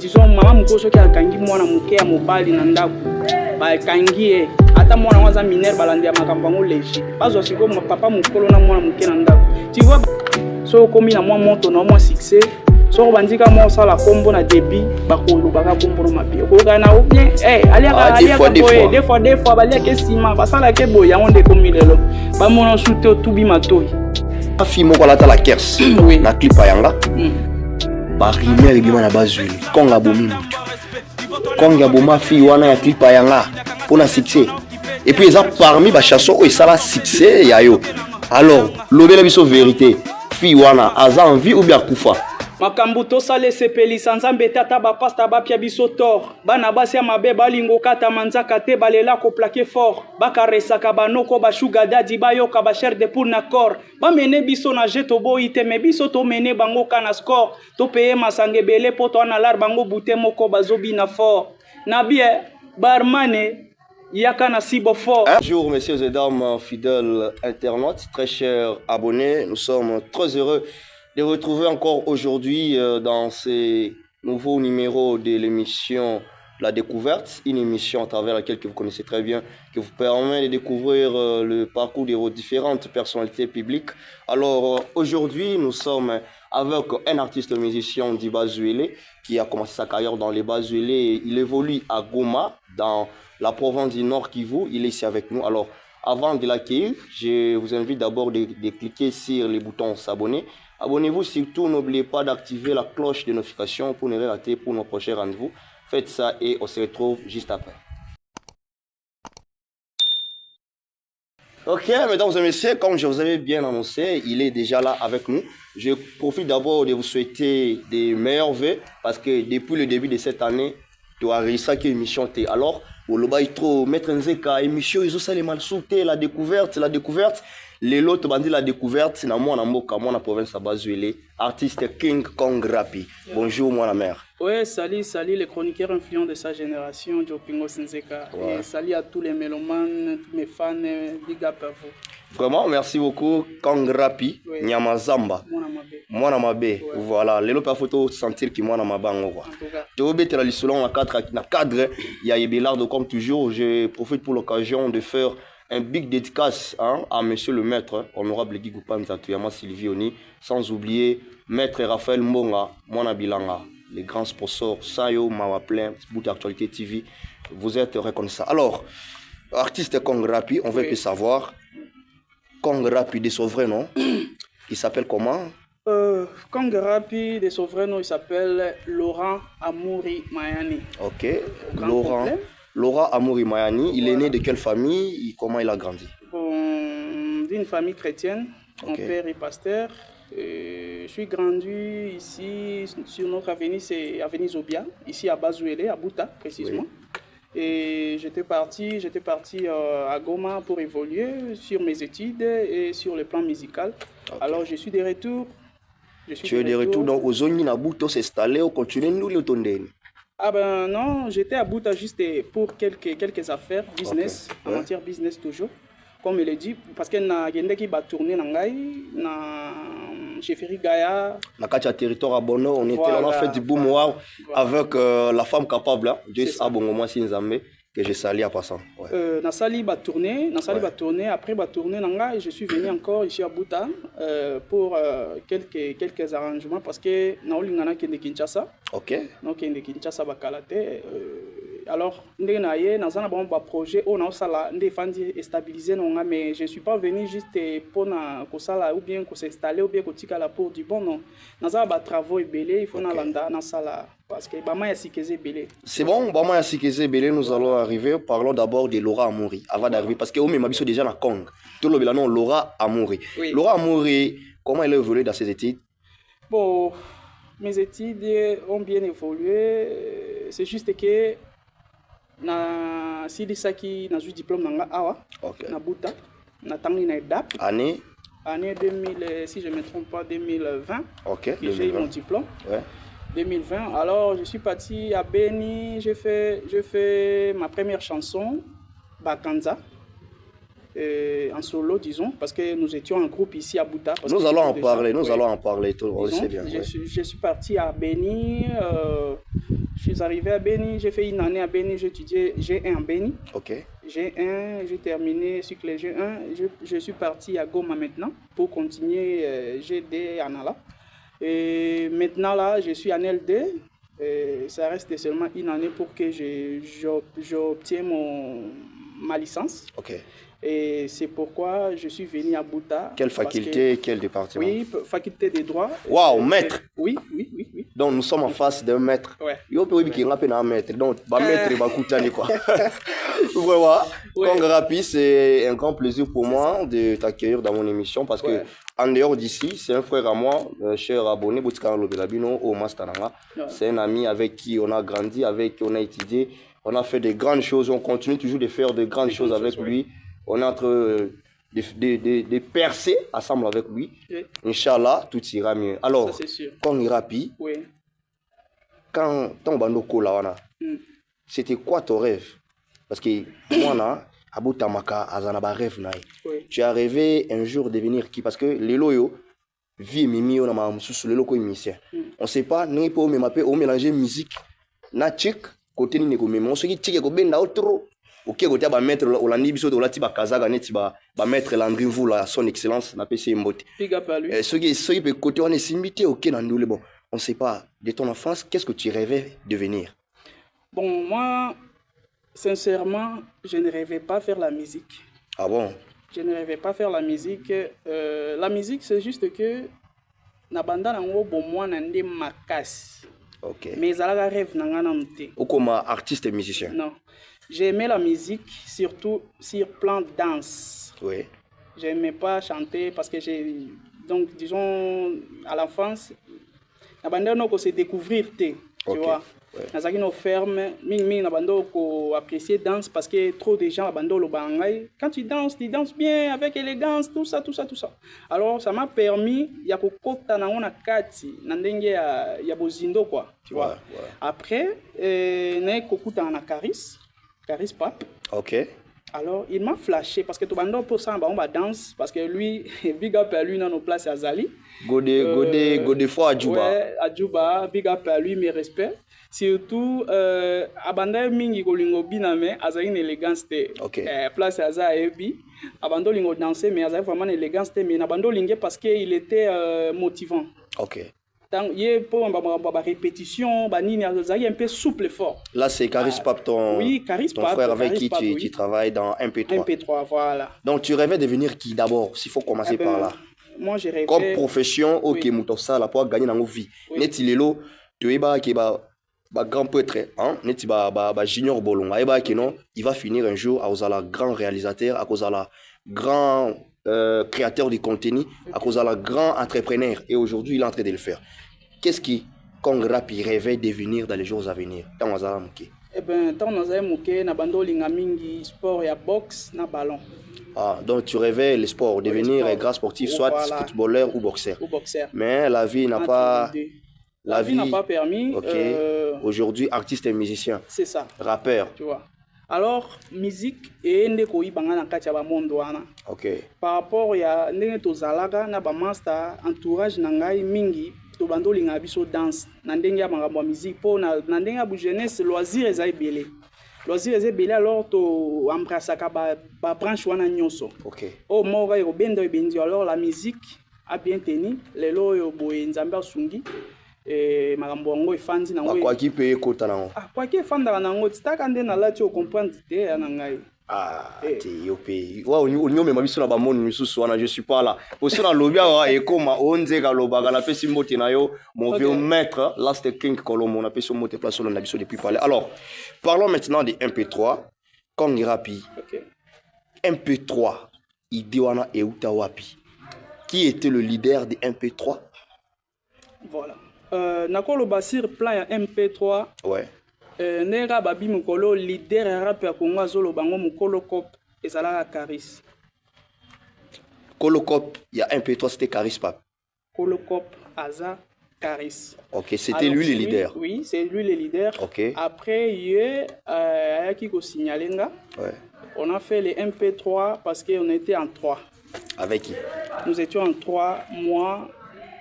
disons maman moko soki akangi mwana moke ya mobali na ndako bakangi ye ata mwana waza mineur balandi ya makambo yango léger bazwa siko papa mokolo na mwana moke na ndako tu vois so komi na mwa moto na mwa succès so bandika mwa sala kombo na débit bakolo baka kombo na mabe ko na ou bien aliaka boye des fois balia ke sima basala ke boye yango nde komi lelo ba mona shooter tubi matoi afi moko la la kers na clip ayanga ba rimer bima na bazuli konga bomi mutu konga boma fi wana ya clip ayanga pona succès et puis ça parmi ba chanson o sala succès ya yo alors lobela biso vérité fi wana aza envie ou bien kufa makambo tosala esepelisa nzambe tata bapasta bapia biso tor bana basi ya mabe balingo kata manzaka te balela koplake fort bakaresaka banoko bashuga dadi bayoka basher de pour na corps bamene biso na jeto boyi te me biso tomene bango kana score topeye masanga ebele po toana lar bango bute moko bazobina fort na bien barmane Yakana Sibo fort. Bonjour messieurs et dames fidèles internautes, très chers abonnés, nous sommes très heureux de vous retrouver encore aujourd'hui dans ces nouveaux numéros de l'émission La Découverte, une émission à travers laquelle que vous connaissez très bien, qui vous permet de découvrir le parcours de vos différentes personnalités publiques. Alors aujourd'hui, nous sommes avec un artiste musicien d'Iba Zuele qui a commencé sa carrière dans les Bazuélé. Il évolue à Goma, dans la province du Nord Kivu. Il est ici avec nous. Alors, avant de l'accueillir, je vous invite d'abord de cliquer sur les boutons s'abonner. Abonnez-vous surtout, n'oubliez pas d'activer la cloche de notification pour ne rien rater pour nos prochains rendez-vous. Faites ça et on se retrouve juste après. Ok, mesdames et messieurs, comme je vous avais bien annoncé, il est déjà là avec nous. Je profite d'abord de vous souhaiter des meilleurs vœux parce que depuis le début de cette année, tu as réussi à une émission. Alors, au Loba trop mettre Nzeka, émission, ils ont ça les mal sauté, la découverte. Les lots bandit la découverte, na moi na mboka, moi na province à Bazuele, artiste King Kong Rapi. Bonjour, moi la mère. Ouais, salut les chroniqueurs influents de sa génération, Jopingo Nzeka. Ouais. Et salut à tous les mélomanes, tous mes fans, big up à vous. Vraiment, merci beaucoup, Kong Rapi, ouais. Nyamazamba. Moi na mabe. Ouais. Voilà, les lots photo sentir que moi na mabe en quoi. Tu veux mettre la liste selon la cadre, il y a Yébélard comme toujours, je profite pour l'occasion de faire un big dédicace à monsieur le maître, honorable Guy Goupanza Tuyama Sylvioni, sans oublier maître Raphaël Mbonga, Mwana Bilanga, les grands sponsors, Sayo, Mawaplein, Bout d'Actualité TV, vous êtes reconnaissants. Alors, artiste Kong Rapi, on veut que savoir, Kong Rapi de son vrai nom, il s'appelle comment? Kong Rapi de son vrai nom, il s'appelle Laurent Amouri Mayani. Ok, Laurent Amouri Mayani, il est né de quelle famille? Comment il a grandi? D'une famille chrétienne. Okay. Mon père est pasteur. Je suis grandi ici sur notre avenue, c'est avenue Zobia, ici à Bazuele, à Bouta précisément. Oui. Et j'étais parti à Goma pour évoluer sur mes études et sur le plan musical. Okay. Alors je suis de retour. Tu es de retour donc aux zones à Bouta, s'installer, au continuer nous le tondeni. Ah ben non, j'étais à Bouta juste pour quelques affaires, business, okay. En matière business toujours. Comme il est dit, parce que na gende qui va tourner na chefferie Gaïa. Na katia territoire à Bono, on était là, on a fait du boom wow avec la femme capable, hein, Joyce Abongoma Sinzambe, que j'ai sali à passant. Ouais. Na sali va tourner, après va tourner nanga et je suis venu encore ici à Bouta pour quelques arrangements parce que na olingana kende Kinshasa. OK. Donc kende Kinshasa bakalate alors ndé na ye na zana ba projet on a sala ndé fandi stabiliser nonga mais je suis pas venu juste pour na ko sala ou bien ko s'installer ou bien ko tika la pour du bon non na zana ba travaux belé il faut na landa na sala parce que bama ya sikeze belé. C'est bon, bama ya sikeze belé, nous allons arriver. Parlons d'abord de Laura Amouri avant d'arriver parce que on m'abisso déjà na Kong. Tout le nom Laura Amouri. Oui. Laura Amouri, comment elle a évolué dans ses études? Bon, mes études ont bien évolué, c'est juste que na sidi saki na ju diplôme nanga awa okay. Na Bouta na tangi na EDAP année 2000 si je me trompe pas 2020. OK, j'ai eu mon diplôme. Ouais. 2020. Alors je suis parti à Beni, j'ai fait ma première chanson Bakanza. En solo disons parce que nous étions en groupe ici à Bouta. Nous allons en parler, tout on le sait bien. Je suis parti à Beni, suis arrivé à Beni, j'ai fait une année à Beni, j'ai étudié G1 en Beni. Ok. G1, j'ai terminé cycle G1, je suis parti à Goma maintenant pour continuer GD en Ala. Et maintenant là, je suis en LD. Et ça reste seulement une année pour que j'obtienne ma licence. Ok. Et c'est pourquoi je suis venu à Bouta. Quelle faculté, quel département? Oui, faculté des droits. Waouh, maître! Oui. Donc nous sommes en face d'un maître. Ouais. Yo peut qui rappelle un maître. Donc maître va coûter quoi. Voilà. Kongrapi, c'est un grand plaisir pour moi de t'accueillir dans mon émission parce que en dehors d'ici, c'est un frère à moi, cher abonné Boutskara Lobelabino au Mastananga. C'est un ami avec qui on a grandi, avec qui on a étudié. On a fait de grandes choses, on continue toujours de faire de grandes choses avec lui. On est en train de percer ensemble avec lui. Oui. Inch'Allah, tout ira mieux. Alors, Kongrapi, quand ton bandoko là, c'était quoi ton rêve? Parce que moi, là, Abou Tamaka, Azanaba rêve. Tu as rêvé un jour de devenir qui? Parce que les loyaux, vie mimi, on a sous les locaux musiciens. On ne sait pas, nous pouvons mélanger musique, natik, côté ni ko mais on se dit que ko benda trop. Ok, côté ba mettre Olandi biso de la tiba kazaga neti ba mettre Landry Vula son excellence na PC Mbote. Big up à lui. Ce qui peut côté on est simité ok dans nous bon. On sait pas de ton enfance, qu'est-ce que tu rêvais devenir? Bon, moi sincèrement, je ne rêvais pas faire la musique. Ah bon? Je ne rêvais pas faire la musique. La musique, c'est juste que na banda nango bon moi nande makas. Ok. Mais ça la rêve nangana mte. Ou comme artiste et musicien? Non. J'aimais la musique, surtout sur plan danse. Oui. J'aimais pas chanter parce que donc disons à l'enfance, na banda no ko se découvrir tu vois. Nazaki no ferme, ming na bando ko apprécier danse parce que trop de gens à bando lo bangay. Quand tu danses bien avec élégance, tout ça. Alors ça m'a permis ya ko kota na ona kati na ndenge ya bozindo quoi, tu vois. Après na ko kuta na Caris Pap. Ok. Alors il m'a flashé parce que tout bando pour ça on va danse parce que lui big up à lui dans nos places à Zali. Gode fois à Djouba. Ouais, à Djouba, big up à lui, mes respects. Surtout, abanda mingi kolingo biname, aza une élégance te. Place aza ebi, abando lingo danser, mais aza vraiment une élégance te, mais abando lingue parce qu'il était motivant. Ok. Il pour une répétition, il est un peu souple et fort. Là, c'est Caris Pap, ton frère avec qui tu travailles dans MP3. MP3, voilà. Donc, tu rêvais de devenir qui d'abord, s'il faut commencer par là? Moi, j'ai rêvé. Comme profession, ok, Moutossa, la pour gagner dans nos vies. Neti lelo, tu es grand prêtre, hein, neti junior bolon, il va finir un jour à cause de la grand réalisateur, à cause de la grand créateur de contenu, à cause de la grand entrepreneur. Et aujourd'hui, il est en train de le faire. Qu'est-ce qui, Kongrapi rêvait de devenir dans les jours à venir? Tant eh bien, tant que na bando linga mingi sport ya boxe na ballon. Ah, donc tu rêvais le sport, devenir un grand sportif, soit footballeur ou boxeur. Mais la vie n'a pas... La vie n'a pas permis. Ok. Aujourd'hui, artiste et musicien. C'est ça. Rappeur. Tu vois. Alors, musique et ndeko ibanga na kati ya ba mondo wana. Ok. Par rapport ya ndenge tozalaka na ba master entourage na ngai mingi to bando linga biso danse na ndenge ya makambo musique po na ndenge ya bu jeunesse loisir eza ebele. Loisir eza ebele alors to embrassaka ba branche wana nyonso. Ok. Oh mora yo bendo ebendi alors la musique a bien tenu lelo yo boye nzambe asungi. Et makambo ngo efandi nango quoi qui peut écouter nango quoi qui efanda nango titaka nde na lati o comprendre te na ngai ti yope wa onyome mabiso na ba moni misusu wana je suis pas là aussi na lobia wa ekoma onze ka loba la pesi mbote na yo mon vieux maître last king Colombo na pesi mbote place na biso depuis parler. Alors parlons maintenant de MP3 Kongrapi. MP3 idiwana e utawapi, qui était le leader de MP3? Voilà. Nakolo basir plan ya MP3. Ouais. Nera babi mukolo leader rap ya Congo azolo bango mukolo cop ezala Caris. Kolo cop ya MP3 c'était Caris Pap. Kolo cop aza Caris. Ok, c'était lui le leader. Oui, c'est lui le leader. Ok. Après il ayaki ko signalenga. Ouais. On a fait les MP3 parce qu'on était en 3. Avec qui? Nous étions en 3, moi,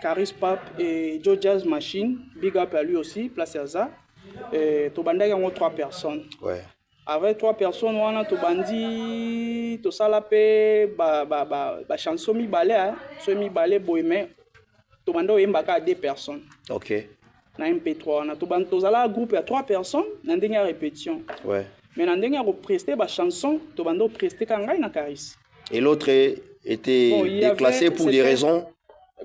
Caris Pap et Joe Jazz Machine, big up à lui aussi, place à ça. tobandaki yango 3 personnes. Ouais. Avec 3 personnes wana tobandi tosala pe ba chanson mibale so mibale boye mais tobanda oyembaka 2 personnes. OK. Na MP3 wana tobandi tozala groupe ya 3 personnes na ndenge ya répétition. Ouais. Mais na ndenge ya represter ba chanson tobanda prester ka ngai na Caris. Et l'autre était déclassé pour des raisons.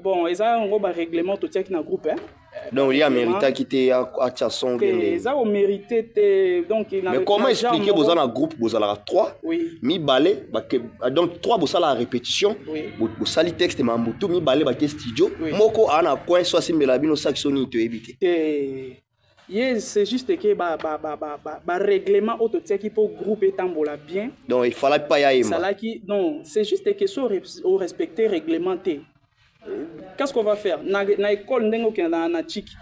Bon, ils ont un règlement tout na groupe hein. Donc il y a mérité qui était à Tchasson. Ils ont mérité donc mais comment expliquer vous avez un groupe vous avez 3 oui. Mi balé donc 3 vous avez la répétition vous avez le texte mambutu mi balé ba studio moko ana coin soit simbela bino saxoni te éviter. Yes, c'est juste que règlement autotique pour groupe tambola bien. Donc il fallait pas y aller. Non, c'est juste que so respecter réglementé. Qu'est-ce qu'on va faire? Na école ndengo ki na chiki.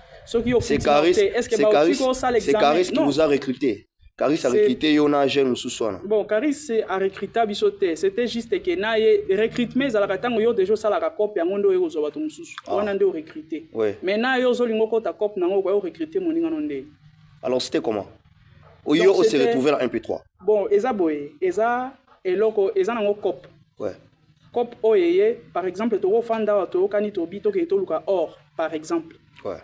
C'est Caris qui vous a recruté. Caris a recruté Yona jeune Souswana. Bon, Caris a recruté bisoté. C'était juste que na recrutement za la tango yo déjà ça la copie ngondo yo zo batu mususu. On a ndé recruter. Mais na yo zo lingo ko ta copie nango ko recruter moninga nondé. Alors c'était comment? Oyo on s'est retrouvé dans MP3. Bon, eza boye, eza eloko eza nango copie. Ouais. Cop oyeye par exemple to fanda to kani to bito ke to luka or par exemple. Ouais.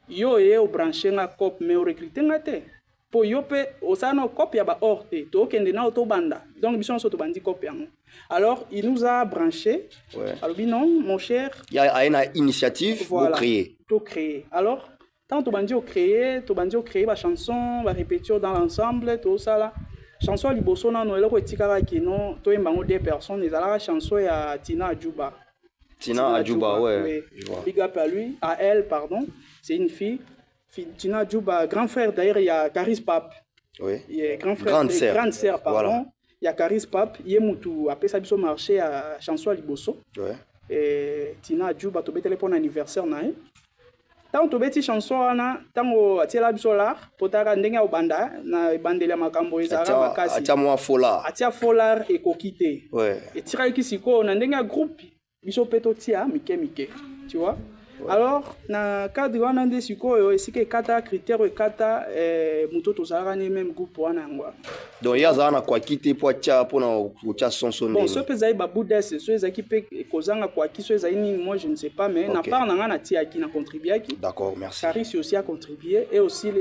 Yo ye o brancher nga cop mais o recruter nga te. Po yo pe osana cop ya ba or te to kende na auto banda. Donc mission so to bandi cop yango. Alors il nous a branché. Ouais. Alors non mon cher, il y a une initiative pour créer. Tout créer. Alors tant to bandi o créer ba chanson, ba répétition dans l'ensemble tout ça là. Chanson liboso na no eloko etikaka kino to embango 2 personnes ezalaka chanson ya Tina Adjuba. Tina Adjuba ouais. Je vois. Big up à lui, à elle pardon, c'est une fille. Tina Adjuba, grand frère d'ailleurs il y a Caris Pape. Oui. Il y a grande sœur pardon. Voilà. Il y a Caris Pape, il y a mutu après ça biso marché à chanson liboso. Ouais. Et Tina Adjuba to betele pour anniversaire na e. Tant to beti chanson wana tango atiela biso la potaka ndenge o banda na bandele makambo ezara makasi atia moi folar atia folar e kokite ouais et tira kisiko na ndenge groupe biso peto tia mike tu vois ouais. Alors na cadre wana nde sikoyo esike kata critère kata muto to zara ni même groupe wana ngwa donc ya zana kwa kite po tia pona tia sonson bon ce peza ba boudes so ezaki pe kozanga kwa kiso ezaki ni moi je ne sais pas mais okay. Na part na tia qui na contribué qui d'accord merci Caris aussi a contribué et aussi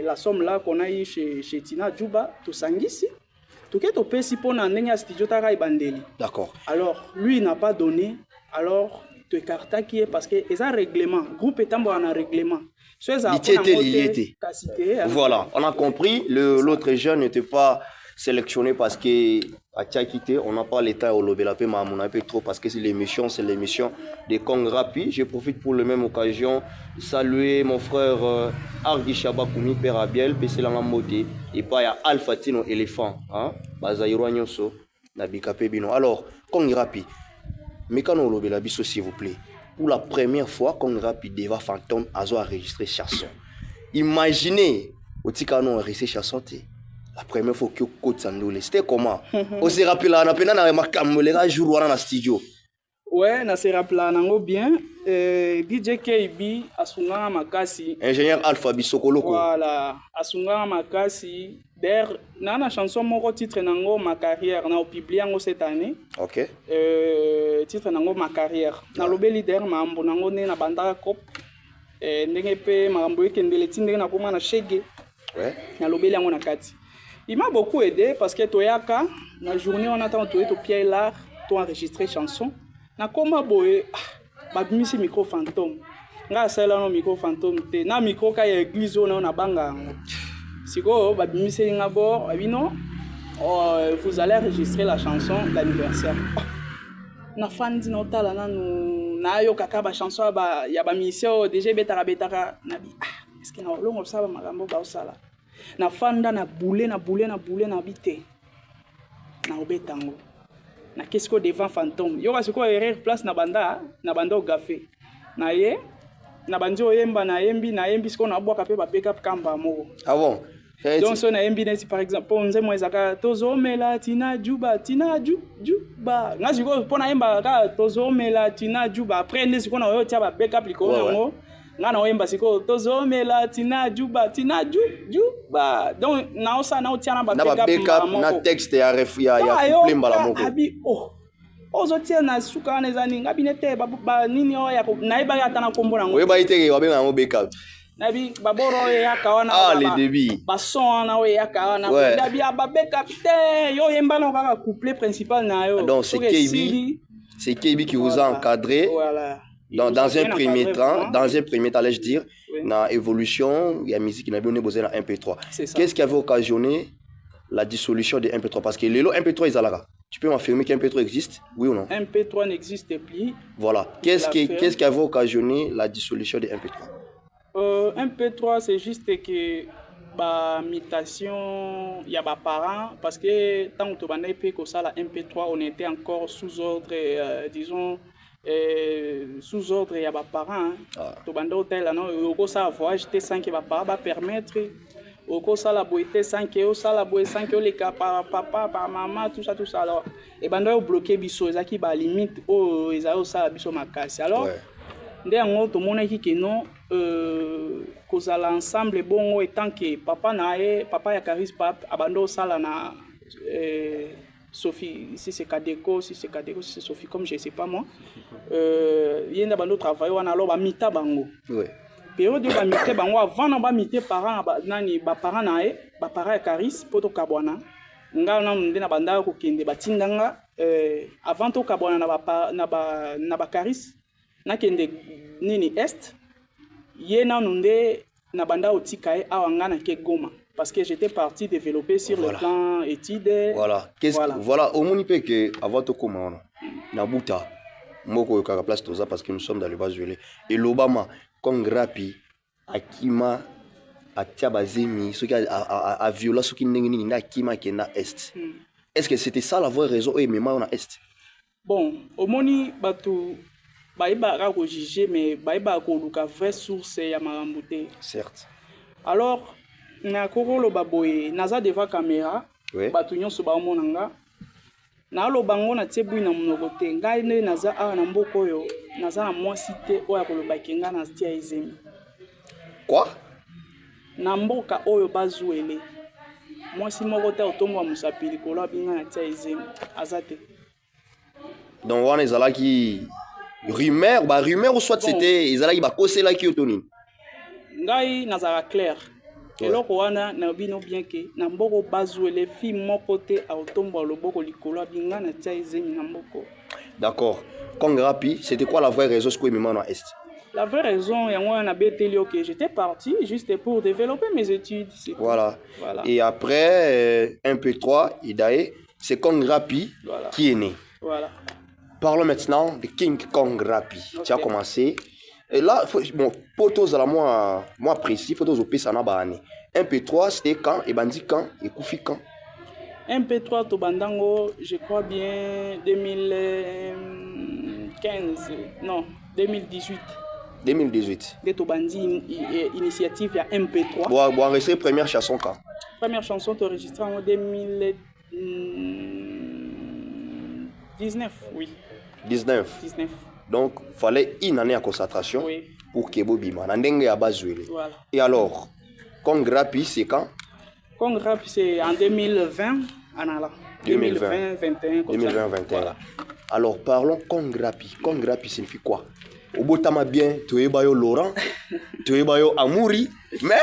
la somme là qu'on a eu chez Tina Adjuba to sangisi to ke to pesi pona ndenge studio taka ibandeli d'accord alors lui n'a pas donné alors to écarta qui est parce que ils ont règlement groupe étant en règlement. Voilà, on a compris. L'autre jeune n'était pas sélectionné parce que à quitté, on n'a pas l'état au lobelapé, mais on a un peu trop parce que c'est l'émission de Kong Rapi. Je profite pour la même occasion de saluer mon frère Argi Shabakoumi, Père Abiel, PC Langamote, et pas à Alpha Tino Éléphant, hein, Bazaïro Agnoso, Nabikape Bino. Alors, Kong Rapi. Mais quand on l'a la biso s'il vous plaît, pour la première fois qu'on Rapi Deva Phantom a enregistré chanson. Imaginez au Tikano enregistré chanson. La première fois que Côte Sandoulé, c'était comment? On s'est rappelé là, on a peine à marquer jour dans le studio. Ouais, on s'est rappelé là, bien. DJ KB Asunga Makasi. Ingénieur Alpha Bissokoloko. Voilà, Asunga Makasi. D'ailleurs, dans la chanson, mon titre nango ma carrière, on a publié cette année. Ok. Titre nango ma carrière. Na lobé leader, ma ambo nango ne na bandara cop. Ndenge pe ma ambo ekendele tindenge na koma na shege. Ouais. Na lobé lango na kati. Il m'a beaucoup aidé parce que toyaka na journée on attend to pied là, to enregistrer chanson. Na koma boye ba bimisi micro fantôme. Nga sala no micro fantôme te na micro ka ya église na banga. Siko babimisi nga bo abino vous allez enregistrer la chanson d'anniversaire. Na fandi na otala nanu na yo kaka ba chanson ba ya ba mission déjà betara na bi est-ce que na longo sala makambo ba osala na fanda na boule na bité na obetango na qu'est-ce devant fantôme yo ka siko erreur place na banda au café na ye na bandi oyemba na yembi siko na boka pe ba backup kamba moko ah bon. Donc si on a un par exemple, on sait moi zaka tozomela Tina Adjuba nga siko pona yemba ka tozomela Tina Adjuba après ndesi kona yo tia ba backup liko ngo nga na oyemba siko tozomela tina juba donc na osa na otiana ba backup na texte ya couple mbala moko abi ozotia na suka wana ezani nga binete ba nini oya naiba ya tana kombo nango oyeba iteke wabenga yango backup nabi baboro yaka wana les débits ba son na we yaka wana dabi ba backup te yo yemba na kaka couplet principal na yo donc c'est KB qui vous a encadré. Voilà. Dans un premier temps, allais-je dire, dans l'évolution, il y a musique qui n'a pas besoin d'un MP3. Qu'est-ce qui avait occasionné la dissolution de MP3? Parce que les lots MP3, ils ont. Tu peux m'affirmer qu'un MP3 existe, oui ou non? MP3 n'existe plus. Voilà. Qu'est-ce qui avait occasionné la dissolution de MP3? MP3, c'est juste que la mutation, il y a des parents, parce que tant que tu as ça, la MP3, on était encore sous ordre, disons, sous ordre, il y a des parents. Tu as hôtel, non, ça voyage, sans que les parents va permettre, ça la boîte, sans que ça la boîte, sans que les papa, papa, maman, tout ça. Alors, et ben là, bloqué biso, ils qui ba limite, ils ont ça biso ma casse. Alors, dès en haut, tout le monde dit que non. Kozala ensemble bon étant que papa ya Caris Pap abando sala na Sophie si c'est Kadeko si c'est Sophie comme je sais pas moi yenda bando travailler wana lo ba mita bango période ba mita bango avant na ba mita parents nani ba parents ba parents ya Caris poto kabwana nga na ndena banda ko kende batindanga avant to kabwana na ba Caris na kende nini est Yena nunde na banda otikae awangana ke Goma parce que j'étais parti développer sur le plan études. Voilà, au moni pe que avant to koma na buta moko yo kaka place toza parce que nous sommes dans le Bas-Velay et l'Obama kongrapi akima atia bazemi ce qui a viola ce qui nini na akima ke na est. Est-ce que c'était ça la vraie raison et même on a est? Bon, au moni batu Baïba a jugé, mais Baïba a vraie source ya marambouté. Certes. Alors, na koro lo baboye, naza devant caméra, batunyo so ba monanga. Na lo bango na tsebu na monogote, ngai ne naza a na mboko yo, naza na moi cité oya ko lo bakenga na stia ezemi. Quoi? Na mboka oyo bazuele. Moi si moko te otombo wa musapili ko lo binga na stia ezemi, azate. Donc wana ezala ki rumeur ou soit c'était ils allaient ba kosé la ki otoni ngai nazara clair eloko wana na bino bien que na mboko bazuele fi moko te autombo loboko likolo binga na tia ezemi na mboko. D'accord. Kongrapi, c'était quoi la vraie raison ce que mima na est? La vraie raison et moi na betelio que j'étais parti juste pour développer mes études. Voilà. Et après MP3 Idae, c'est Kongrapi qui est né. Voilà. Parlons maintenant de King Kong Rapi. Tu as commencé. Et là, bon, photos à la moi précis, photos au Pesana. MP3, c'était quand? Et Bandi quand? Et Koufi quand? MP3, to Bandango, je crois bien 2015. Non, 2018. 2018. De Tobandi initiative, il y a MP3. Bon, enregistrer première chanson quand? Première chanson, tu enregistré en 2019, oui. 19. Donc, il fallait une année en concentration pour que Bobima. Voilà. Et alors, Kong Rapi, c'est quand? Kong Rapi, c'est en 2020. 2020-21. 2020-21. Voilà. Alors, parlons Kong Rapi. Kong Rapi signifie quoi? Au Botama bien, tu es Bayo Laurent, tu es Bayo Amouri, mais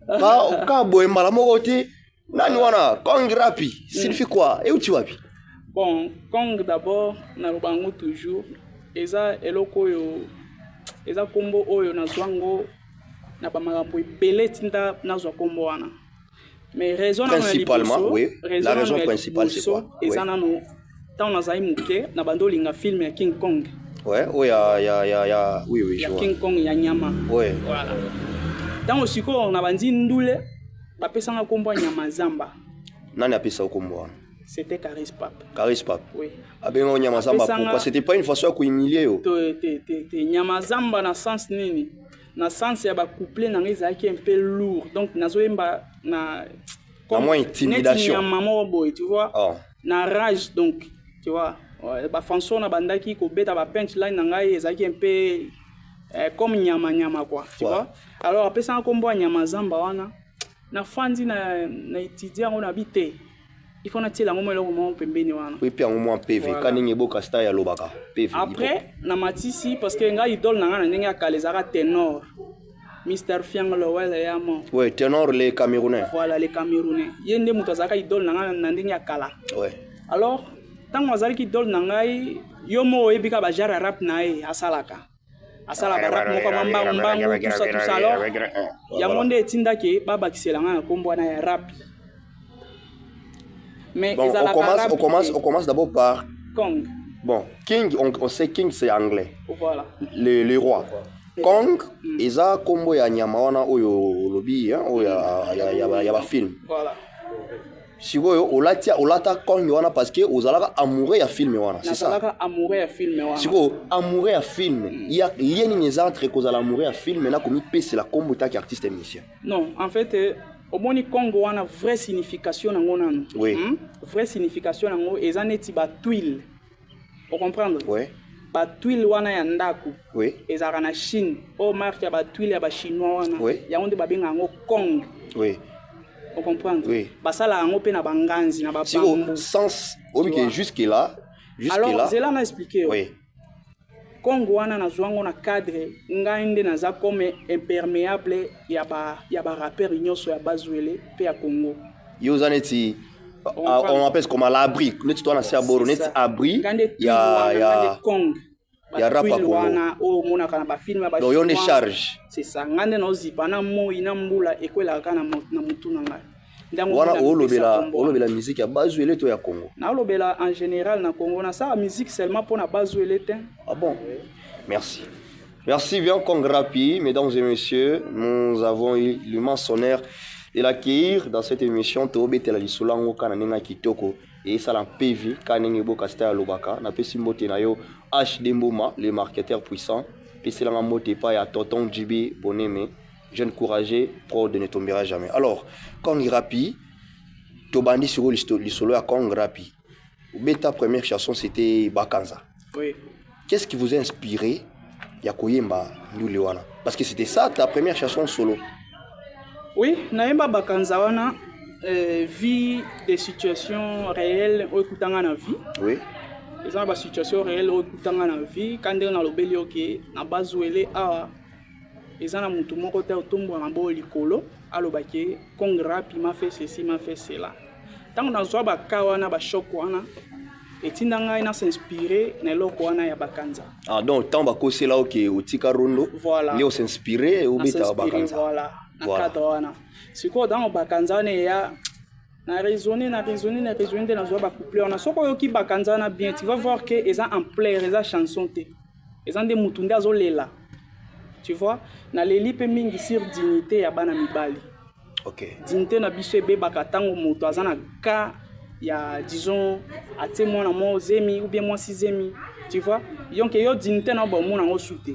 au cas où tu es malamogoté, Kong Rapi signifie quoi? Et où tu vas? Bon, Kong d'abord, na lubango toujours. Eza eloko yo, eza kombo oyo na zwango na ba makambo ebele tinda na zwa kombo wana. Mais raison principalement, oui. La raison principale c'est quoi? Eza nano tant na zai muke na bando linga film ya King Kong. Ouais, oui, oui, je vois. King Kong ya nyama. Ouais. Voilà. Dans le siko on a bandi ndule ba pesanga kombo nyama zamba. Nani apesa kombo wana? C'était Caris Pap. Caris Pap. Oui. Abengo Nyamazamba pourquoi c'était pas une façon à humilier yo. Nyamazamba na sens nini? Na sens ya ba couplé na ngeza qui un peu lourd. Donc nazoemba na moins intimidation. Nyamamo boy, tu vois. Oh. Na rage donc, tu vois. Ba fanson na bandaki ko beta ba punchline na ngai ezaki un peu comme nyama quoi, tu vois. Alors après ça on boit nyama zamba wana na fandi na étudiant on habite. Il faut natie la ngoma le moment pembeni wana. Oui, puis un moment PV kaninge boka sta ya lobaka. PV. Après na matisi parce que nga idole na nga ndenge akalezaka ténor. Mr Fianglo wala yamo. Ouais, ténor les Camerounais. Voilà les Camerounais. Yende mutazaka idole na nga ndenge akala. Ouais. Alors tant wazali ki idole na ngai yo mo ebika ba jara rap na e asalaka. Asalaka rap moko mbangu tout ça alors. Ya monde etinda ke baba kiselanga na kombo na ya rap. Mais bon, on commence d'abord par Kong. Bon, King, on sait King c'est anglais. Voilà. Le roi. Kong, eza kombo ya nyama wana oyo lobi hein, oyo ya ba film. Voilà. Si vous olata Kong wana parce que ozalaka amoureux ya film wana, c'est ça. Ozalaka amoureux ya film wana. Si vous amoureux ya film, il y a lien ni entre kozala amoureux ya film na komi pese la kombo ta ki artiste musicien. Non, en fait au moni Congo wana vraie signification nango nanu. Oui. Vraie signification nango eza neti ba tuile. Vous comprenez? Oui. Ba tuile wana ya ndaku. Oui. Ezaka na Chine. O marque ya ba tuile ya ba chinois wana. Oui. Ya onde ba benga ngo Kong. Oui. Vous comprenez? Oui. Basala yango pe na banganzi na ba si au sens que jusque là. Alors, c'est là on a expliqué. Oui. Congo wana na zwango na cadre ngainde na za comme imperméable ya ba rappeur nyonso ya Bazwele pe ya Congo. Yo zaneti on appelle comme à l'abri, net toi na sia boro net abri ya Congo. Ya rap Congo. Wana o mona kana ba film ba. Donc yo ne charge. C'est ça ngande na ozipa na mo ina mbula ekwela kana na mutu na ngai. Wana olobela musique ya Bazwele to ya Congo. Na olobela en général na Congo na ça musique seulement pour na Bazwele te. Ah bon? Merci. Merci bien Kongrapi, mesdames et messieurs, nous avons eu l'immense honneur de l'accueillir dans cette émission Tobete la Lisolango Kananena Kitoko et ça l'en PV Kanenge Bokasta Lobaka na pesi mbote na yo HD Mboma le marketeur puissant pesi la mbote pa ya Tonton JB Boneme jeune courageux pro de ne tombera jamais. Alors Kongrapi Tobandi sur l'isolo ya Kongrapi. Beta première chanson c'était Bakanza. Oui. Qu'est-ce qui vous a inspiré Yakoyemba Nulewana? Parce que c'était ça ta première chanson solo. Oui, naemba Bakanza wana vie des situations réelles au kutanga na vie. Oui. Ils ont des situations réelles au kutanga na vie quand on a l'obéli OK na Bazwele a ils ont mutu moko te otombo na bo likolo alobaki Kongrapi m'a fait ceci m'a fait cela. Tant on a zo ba kawana ba choc wana et tindanga ina s'inspirer na loko wana ya Bakanza. Ah donc tant ba kosela OK otika rondo. Voilà. Léo s'inspirer au beta Bakanza. Voilà. Na cadre wana. Siko dans Bakanza ne ya na raisonner na zo ba coupler on a soko yoki Bakanza na bien tu vas voir que ils ont en plaire ils ont chanson te. Ils ont des mutunda zo lela. Tu vois na leli pe mingi sur dignité ya bana mibali. OK. Dignité na biso ebe bakatango moto azana ka ya disons à témoin na mo zemi ou bien moi sizemi. Tu vois donc yo dignité na bo mo na ngo suite.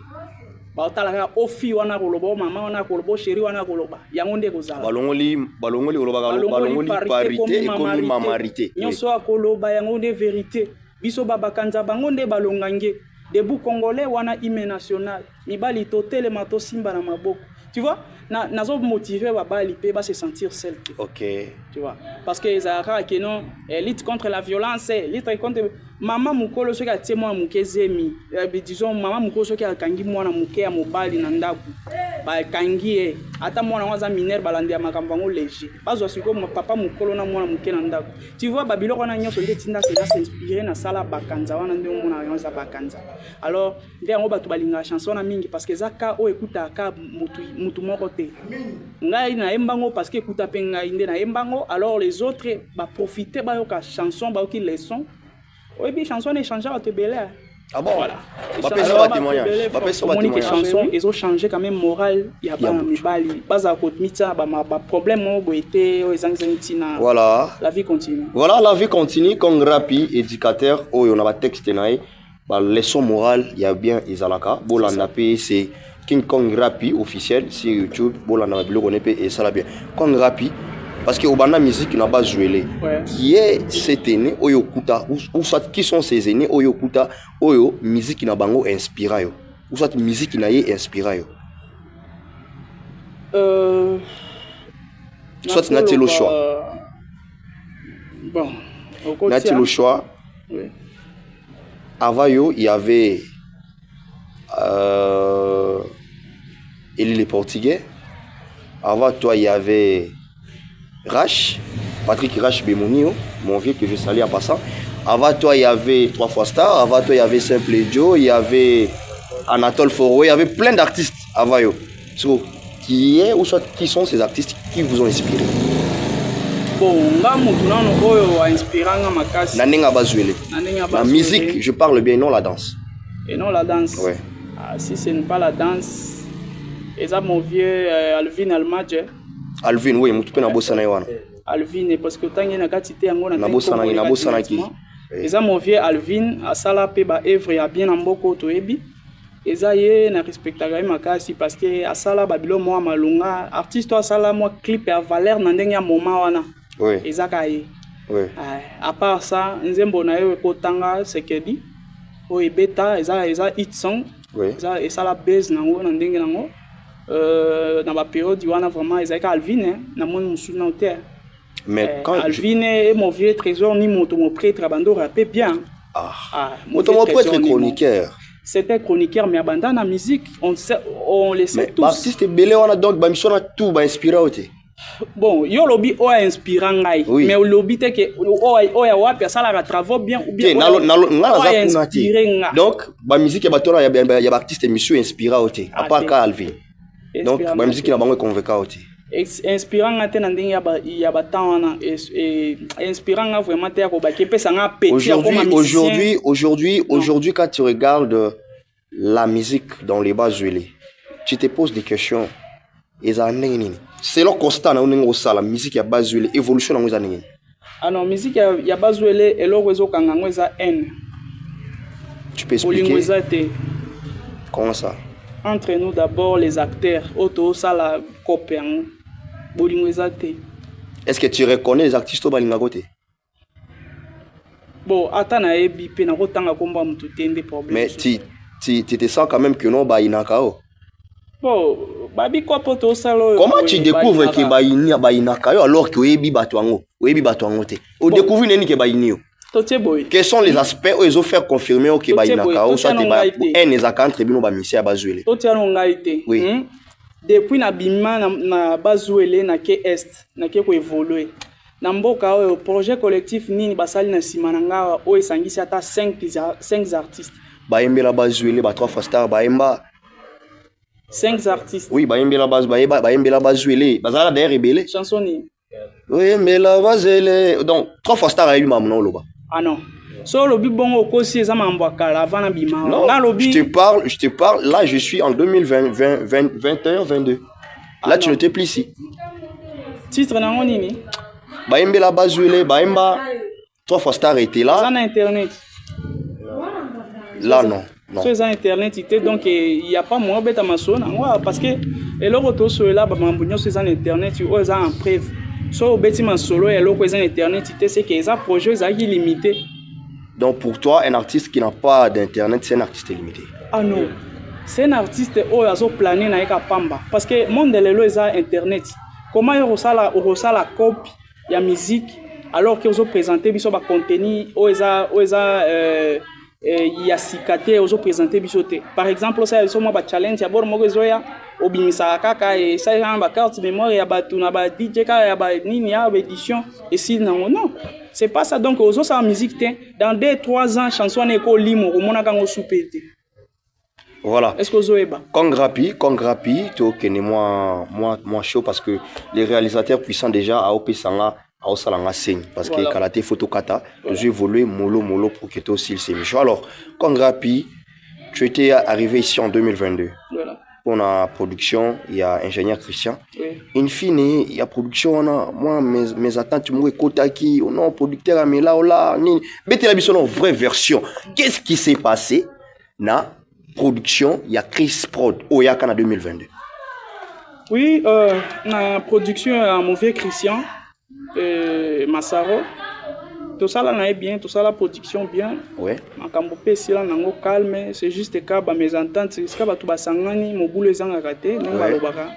Ba otala ofi wana koloba mama wana koloba chéri wana koloba yango nde kozala balongoli balongoli parité et mamarité nyonso akoloba yango nde vérité biso Bakanza bango nde balongange debout congolais wana hymne national mibali totele mato simba na maboko tu vois nazo motiver babali pe ba se sentir seul. OK. Tu vois parce que ezara que non lutte contre la violence lutte contre mama mukolo soki atemwa mukezemi disons mama mukolo soki akangi mwana muke ya mobali na ndaku ba kangi ata mwana waza mineur balandi ya makambo ngo léger bazwa siko papa mukolo na mwana muke na ndaku tu vois babiloko na nyonso nde tinda que s'inspirer na sala Bakanza wana nde mona yonza Bakanza. Alors nde ngo batu balinga chanson na mingi parce que zaka o écoute ka mutu moko te ngai na embango parce que écoute pe ngai nde na embango alors les autres ba profiter ba yoka chanson ba yoki leçon. Oui, bien chanson est changé à te belé. Ah bon? Voilà. Les chansons, ils ont changé quand même moral. Il y a pas mibali, pas à côté mita, ba problème au été, aux Anxentina. Voilà. La vie continue. Voilà, la vie continue. Kongrapi, éducateur, oh, on a pas texte naï. Bah leçon morale, il y a bien Izalaka. Bolanda P, c'est King Kongrapi officiel sur YouTube. Bolanda Blog on est et ça la bien. Kongrapi. Parce que Obana musique n'a pas joué. Qui est cet aîné Oyokuta ou soit qui sont ces aînés Oyokuta Oyo musique n'a bango inspiré. ou soit musique na ye inspira yo? Soit tu as le choix. Bon, Tu as le choix. Oui. Avant yo, il y avait Elie les Portugais. Avant toi, il y avait Rash, Patrick Rash Bemonio, mon vieux que je salue en passant. Avant toi, il y avait 3 fois Star. Avant toi, il y avait Simple Joe. Il y avait Anatole Foro. Il y avait plein d'artistes avant yo. So, qui sont ces artistes qui vous ont inspiré? Bon, la musique, je parle bien, non la danse. Et non la danse. Ouais. Ah, si ce n'est pas la danse, et ça mon vieux Alvin Almadje. Alvin, oui, je suis bossana yoana. Alvin, parce que tant que na katité angona na bossana ki. Et ça mon vieux Alvin a sala pe ba œuvre ya bien amboko to ebi. Et ça y na respectaka makasi parce que a sala babilo moi malunga artiste a sala moi clip ya valeur na ndenge ya moment wana. Oui. Et ça kaye. Oui. À part ça, nzembo na yo ko tanga sekedi. O ebeta eza hit song. Oui. Et ça la base nango na ndenge nango. Dans la période wana vraiment ezaka Alvin na mon musu na terre. Mais quand Alvin est mon vieux trésor ni mon prêtre bando rappait bien. Mon prêtre chroniqueur. C'était chroniqueur mais abandonne la musique, on le sait tous. Artiste belé on a donc ba mission tout ba inspiré oté. Bon, yo lobby o inspirant ngai, mais o lobby te que o ya wapi ça la travaux bien ou bien. Donc ba musique ba tona ya ba artiste mission inspiré oté, à part Alvin. Donc ba musique na bango convaincant oté. Inspirant ngate na ndenge ya ba temps wana inspirant vraiment te ko ba kepe sanga petit aujourd'hui quand tu regardes la musique dans les Bazuélé, tu te poses des questions. C'est le constat na la musique ya Bazuélé évolution na ngozana nini. Ah non, musique ya Bazuélé et lo rezo kanga ngoza N. Tu peux expliquer? Comment ça? Entre nous d'abord les acteurs, auto ça la copie. Est-ce que tu reconnais les artistes au Balingagote? Bon, attends, na ebi pe na kotanga komba mutu tende problème. Mais tu te sens quand même que non ba inakao. Bon, babi ko poto salo. Comment tu découvres que ba inakao alors que oyebi batwango te? O découvre neni que ba inio. Quels sont les aspects où ils ont fait confirmer que ba inakao soit ba en ezaka entre bino ba misia ya Bazuélé? Totiano ngaite. Oui. Depuis na bima na Bazuélé na ke est na ke ko évoluer na mboka o projet collectif nini basali na simananga o esangisi ata 5 artistes baembela Bazuélé ba 3 fois Star baemba 5 artistes. Oui, baembela Bazuélé bazala d'ailleurs rebelle chanson ni oui mais la Bazuélé donc 3 fois Star a eu mamna loba. Ah non. So lobi bongo kosi eza mambwaka avant na bima. Non, je te parle, là je suis en 2021, 22. Là tu n'étais plus ici. Titre nango nini? Baembe la Bazuélé, baemba 3 fois Star était là. Ça na internet. Là non. So eza internet ité donc il y a pas moi beta masona parce que eloko to so là ba mambunyo so eza internet o eza en preuve. So beti masolo eloko eza internet ité c'est que eza projet eza limité. Donc pour toi, un artiste qui n'a pas d'internet, c'est un artiste limité. Ah non, c'est un artiste qui a plané na eka pamba. Parce que le monde de l'eau est internet. Comment il reçoit la copie de la musique alors qu'ils ont présenté le contenu, il y a cicaté, ils ont présenté bisoté. Par exemple, ça ils ont un challenge, il y a bon mogozoya, obimisa kaka et ça il y a une carte mémoire, il y a batuna ba DJ, il y a ba nini, il y a édition et si non. C'est pas ça. Donc, aux autres, la musique, dans 2-3 ans, chanson n'est qu'au limo, au monde a soupé. Voilà. Est-ce que vous avez pas? Congrapi, tu es moi chaud parce que les réalisateurs puissants déjà à Opesanga, à Osalanga signe. Parce que Kalate Photokata, j'ai évolué mollo pour que tu aussi le michel. Alors, Congrapi, tu étais arrivé ici en 2022. Voilà. Pour la production, il y a ingénieur Christian. Oui. In fine, il y a production, moi, mes attentes, moi, Kotaki, non, producteur, Amela, Ola, Nini. Mettez la mission en vraie version. Qu'est-ce qui s'est passé? Na production, il y a Chris Prod, Oyaka en 2022. Oui, la production, mon vieux Christian, Massaro. tout ça là est bien, tout ça la production bien. Ouais. Makambo pesi là nango calme, c'est juste que ba mes ententes, c'est que ba tu basangani mobulu ezanga raté, non ba lobaka.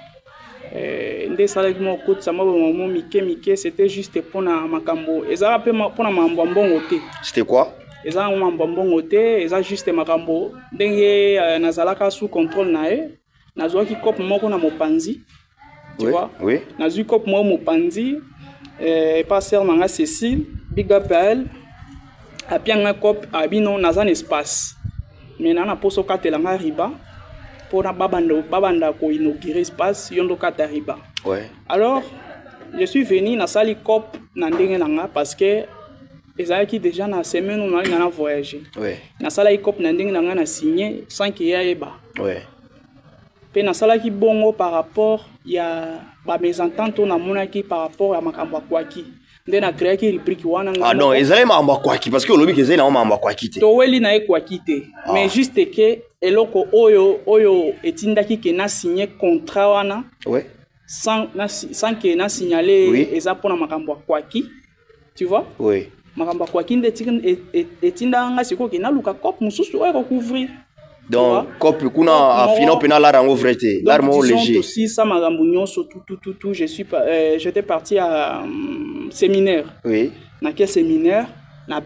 Nde sala ki mo kotsa ma mo mike, c'était juste pour na makambo. Ezala pe pour na mambo mbongo te. C'était quoi? Ezala mambo mbongo te, ezala juste makambo. Ndenge nazalaka sous contrôle na e. Nazwa ki cop moko na mopanzi. Tu vois? Oui. Nazwi cop mo mopanzi. Passer nanga Cécile, big up à elle. A bien un cop abino nazan espace. Mais nana poso katelanga riba. Pour na babanda ko inaugurer espace yondo kata riba. Ouais. Alors, je suis venu na sali cop na ndenge nanga parce que ezalaki déjà na semaine on a voyagé. Ouais. Na sali cop na ndenge nanga na signé sans qu'il y ait ba. Ouais. Pe na sala ki bongo par rapport ya ba mésentente on a monaki par rapport à makambo kwaki nde na créer ki rubrique wana ah non ezali makambo kwaki parce que olobi ke ezali na makambo kwaki te to weli na e kwaki te mais juste que eloko oyo etindaki ke na signer contrat wana ouais sans que na signaler oui. eza pona makambo kwaki tu vois oui makambo kwaki nde etinda nga siko ke na luka cop mususu oyo couvrir. Donc, cop kuna a final penal la rango vrete, l'arme léger. Aussi ça makambo nyonso tout j'étais parti à séminaire. Oui. Na quel séminaire? Na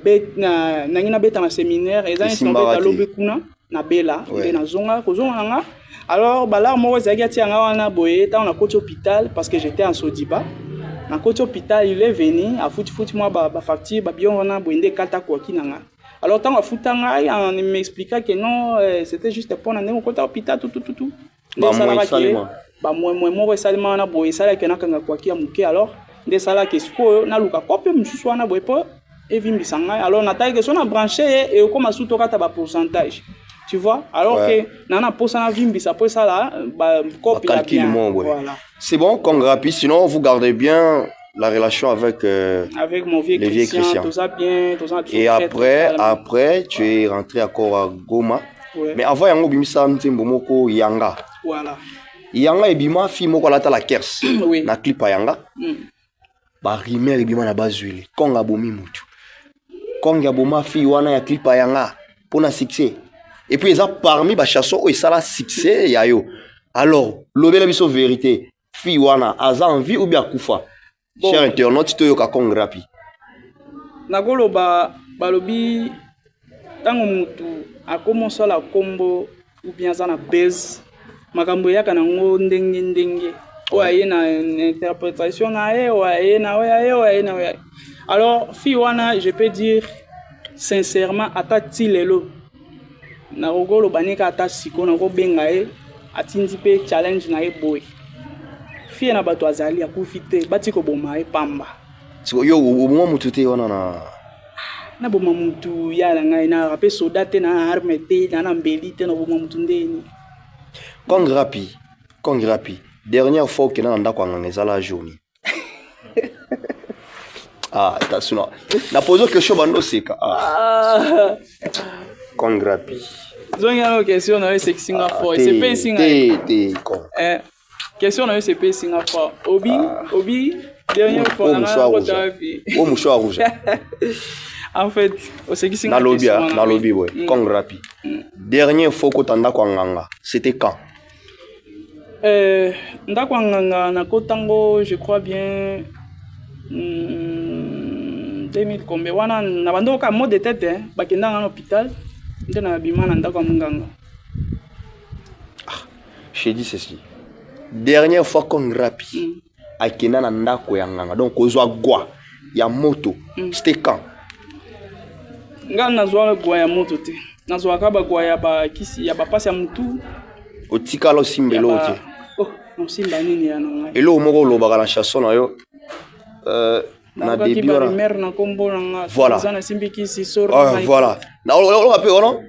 ngina beta na séminaire et ça sont beta lobe kuna na bela et na zonga nga. Alors bala mo ezaki ati nga wana boye ta on a coach hôpital parce que j'étais en Sodiba. Na coach hôpital il est venu a futi moi ba facture ba bion wana boende kata kwa kinanga. Alors, tant que il m'expliqua que non, c'était juste pour un côté hôpital, tout. Bah, moi, salement. Bah, moi, salement, na boy, ça, que na kanga kwa kia muke, alors, des salas que ce na luka copie, monsieur, na boy, pas, et vim bisanga. Alors, na taille que son a branché, et comme à sous-toka, t'as pourcentage. Tu vois? Alors que, nana, pour ça, na vim bis, après ça, là, bah, copie, voilà. C'est bon, comme rapide, sinon, vous gardez bien la relation avec mon vieux Christian, tout ça bien, tout ça. Et après, tu es rentré encore à Goma. Ouais. Mais avant, yango bimisa ntembo moko Yanga. Voilà. Yanga e bima fi moko lata la kers. Oui. Na clip à Yanga. Ba rimer e bima na bazuile. Konga bomi mutu. Konga boma fi wana ya clip à Yanga pour na succès. Et puis ça parmi ba chanson o ça la succès ya yo. Alors, lobela biso vérité. Fi wana aza envie ou bien kufa. Bon. Cher internaute, tu yoka kong rapi. Nagolo balobi tango mutu a commencé la combo ou bien ça na base makambo yaka nango ndenge o aye na interprétation na e o aye na alors fi wana je peux dire sincèrement ata tilelo na golo banika ata siko na go benga e atindi pe challenge na e boy fi na bato azali akufite batiko boma e pamba siko yo o mutu te wana na boma mutu ya ngai na rapé soda te na arme te na mbeli te na boma mutu ndeni kong rapi dernière fois que na ndako ngangeza la journée attention na pose question bando seka kong rapi zonga no question na c'est singa fort c'est pas singa question na c'est pas singa fort obi dernière fois na o mouchoir rouge en fait c'est qui singa na lobby boy kong rapi dernière fois que tanda kwa nganga c'était quand ndako nganga na kotango je crois bien 2000 combien wana na bando ka mot de tête bakenda na hôpital ndena bima na ndako nganga je dis ceci dernière fois kong rapi akenda na ndako ya nganga donc ozwa gwa ya moto c'était quand nga nazwa gwa ya moto te nazwa ka ba gwa ya ba kisi ya ba pasi ya mutu otika lo simbelo te no simba nini ya nanga elo moko lo ba la chanson na yo na début na mère na kombo na voilà na simbi kisi soro voilà na on appelle on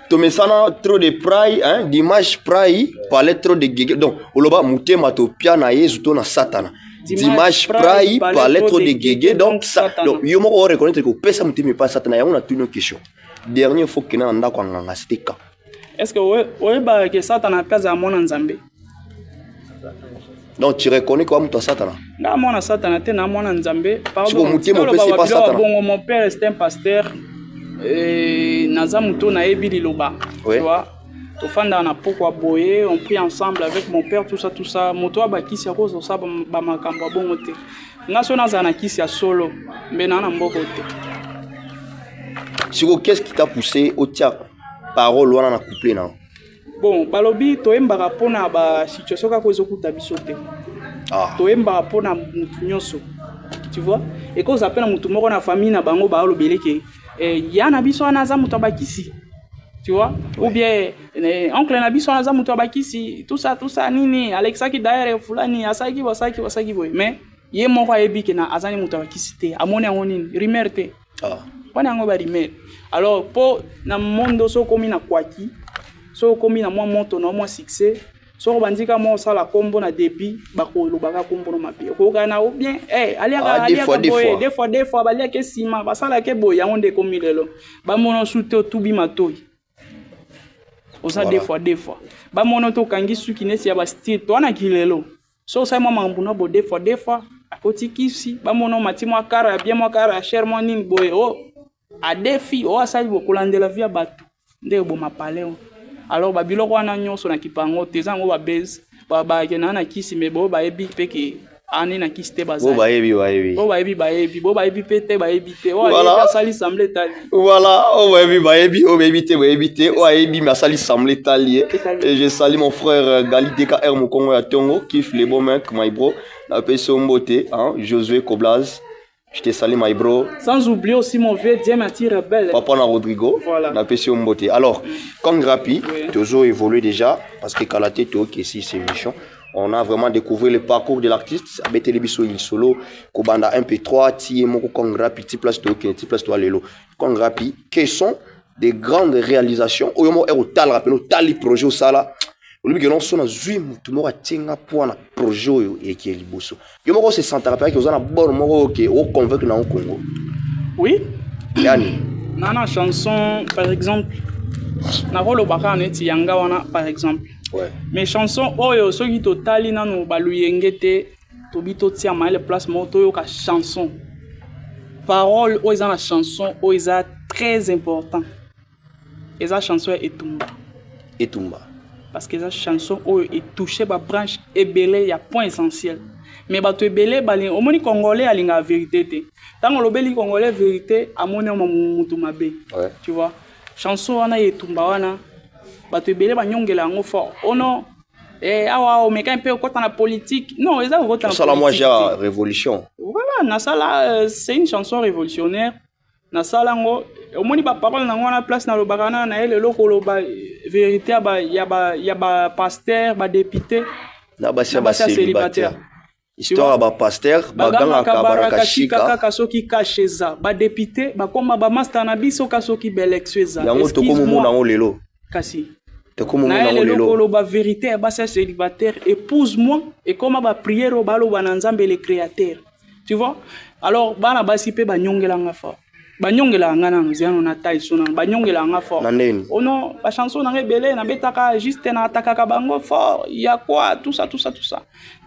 to mesana trop de pride hein dimanche pride parler trop de gege donc oloba mutema to piana yesu to na satana dimanche pride parler trop de gege donc ça donc yo moko reconnaître que pesa mutema pas satana ya on a une question dernière fois que na ndako nganga c'était quand est-ce que ouais ba que satana kaza mona nzambe Donc tu reconnais comme toi Satana. Nga mwana Satana te na mwana Nzambe. Pardon. Mon père est un pasteur. Naza muto na ebi liloba. Tu vois. Tofanda na pokwa boye, on prie ensemble avec mon père tout ça. Moto abakisi akozo sa ba makambo bongo te. Nga so naza na kisi ya solo, mais na mboko te. Siko, qu'est-ce qui t'a poussé au tia parole wana na couplé na? Bon, balobi toyembaka pona ba situation kako ezokuta biso te. Toyembaka pona mutu nyonso. Tu vois? Et quand on appelle mutu moko na famille na bango ba lobele ke ya na biso na za mutu abakisi. Tu vois? Ou bien oncle na biso na za mutu abakisi, tout ça nini Alexa ki d'ailleurs fulani asaki boy. Mais ye moko ayebi ke na azani mutu abakisi te. Amoni ngo nini? Rimer te. Wana ngo ba rimer. Alors po na mondo so komi na kwaki. So komi na moto na moi succès. So bandika mo sala kombo na débit bako lobaka kombo na mapie. Ko kana ou bien des fois balia ke sima basala ke boya onde komi lelo. Ba mono sute tubi matoi. Osa des fois. Ba mono to kangi suki nesi ya ba style to na kilelo. So sa mo mambuna bo des fois akoti kisi ba mono matimo akara bien mo akara cher mo nini boye a défi asali bo kolandela via batu. Nde bo mapaleo. Alors babiloko wana nyonso na kipango tezango ba base ba kena na kisi me bo ba ebi peke ani na kisi te bazali bo ba ebi pete ba ebi te o sali semble tali voilà ba ebi te o ebi ma sali semble tali et je salue mon frère Gali DKR Mokongo ya Tongo kiffe les bons mecs my bro na peso mbote Josué Koblaz. Je te salue, my bro. Sans oublier aussi mon vieux Diamati Rebelle. Papa na Rodrigo. Voilà. Na Pessi Mbote. Alors, comme Grapi, toujours évolué déjà, parce que Kalate Toki, ici, c'est mission. On a vraiment découvert le parcours de l'artiste. Abete Lebiso il solo, Kobanda MP3, Tie Moko Kongrapi, Tiplas Toki, Tiplas Toa Lelo. Kongrapi, quelles sont des grandes réalisations? Oyomo Ero Tal rappel, Tali projet au Sala. Lui que l'on sonne zui mutumo atinga pour un projet et qui est liboso. Yo moko se sent rappel que vous en bon moko que au convaincre na Congo. Oui. Yani. Nana chanson par exemple. Na rolo baka neti yanga wana par exemple. Ouais. Mes chansons oyo soki totali nanu baluyengete tobito tia maile place moto yo ka chanson. Parole o eza na chanson o eza très important. Eza chanson Etumba. Parce que cette chanson est touchée par branche ebele ya point essentiel. Mais bato ebele bali omoni congolais alinga vérité. Tant on lobeli congolais vérité amoni mutu mabe. Tu vois. Chanson wana Etumba wana bato ebele banyongela ngo fort. Oh non. Awa o meka un peu côté na politique. Non, ils ont voté en politique. Ça la moi j'ai révolution. Voilà, Nasala c'est une chanson révolutionnaire. Nasala ngo omoni ba parole na ngona place na lobakana na ele lokolo ba vérité ya ba pasteur ba député na ba célibataire histoire ba pasteur ba ganga kabaraka shika kaka soki kasheza ba député ba koma ba master na biso kasoki belexeza yango to komo mona ngo lelo kasi to komo mona ngo lelo lokolo ba vérité ba célibataire épouse-moi et comme ba prière ba lo ba nzambe le créateur tu vois alors bana basi pe ba nyongela nga fa banyongela ngana nziano na taisona banyongela nga fort ono ba chanson na rebelle na betaka juste na attaquer bango fort il y a quoi tout ça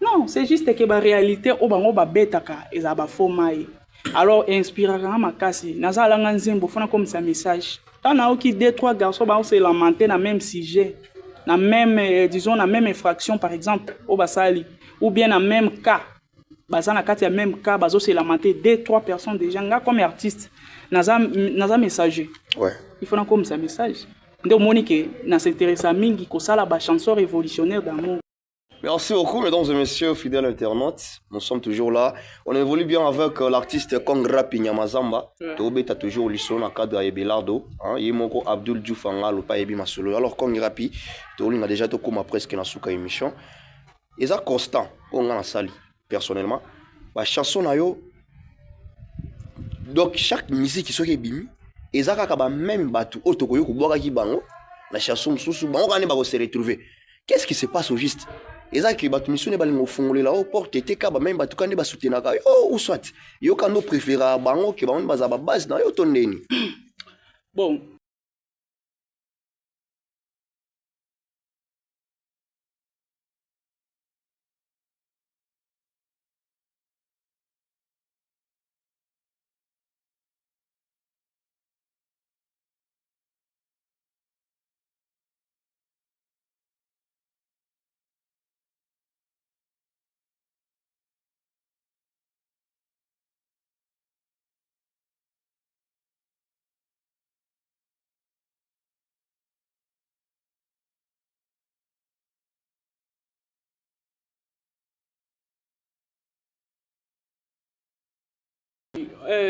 non c'est juste que ba réalité o bango ba betaka eza ba faux mai alors inspirera makasi nazala nga nzembo fona comme ça message tant na oki deux trois garçons ba se lamenter na même sujet na même disons na même infraction par exemple au basali ou bien na même cas bazana kati ya même cas bazo se lamenter deux trois personnes déjà nga comme artiste naza messager. Ouais. Il faut comme ça message. Nde Monique na s'intéresse à mingi ko sala ba chanson révolutionnaire d'amour. Merci beaucoup mesdames et messieurs fidèles internautes. Nous sommes toujours là. On évolue bien avec l'artiste Kongrapi Nyamazamba. Tobe ta toujours liso na cadre ya Belardo, Yemoko Abdul Diouf ngalo pa yebi masolo. Alors Kongrapi, to linga déjà to comme presque na suka émission. Eza constant on na sali personnellement. Ba chanson na yo donc chaque musique qui soit bimi ezaka ka ba même batu otokoyo ko boka ki bango la chanson susu bango kana ba se retrouver qu'est-ce qui se passe au juste ezaka batu mission ne balingo fongolela au porte te ka ba même batu kana ba soutenaka ou soit yo kando préféra bango ke bango baza ba base na yo tondeni bon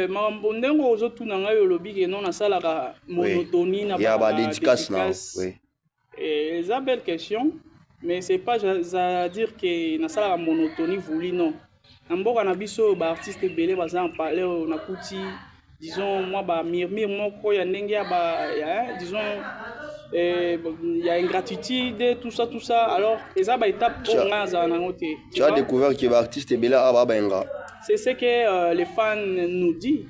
makambo ndenge ozotuna ngai olobi ke non nasalaka monotonie na ba dédicace na oui eza belle question mais c'est pas à dire que nasalaka monotonie vouli non na mboka na biso ba artiste belé baza en parler na kuti disons moi ba murmure moko ya ndenge ya ba disons il y a ingratitude tout ça alors eza ba étape pour ngaza na ngote tu as découvert que ba artiste belé aba benga c'est ce que les fans nous disent.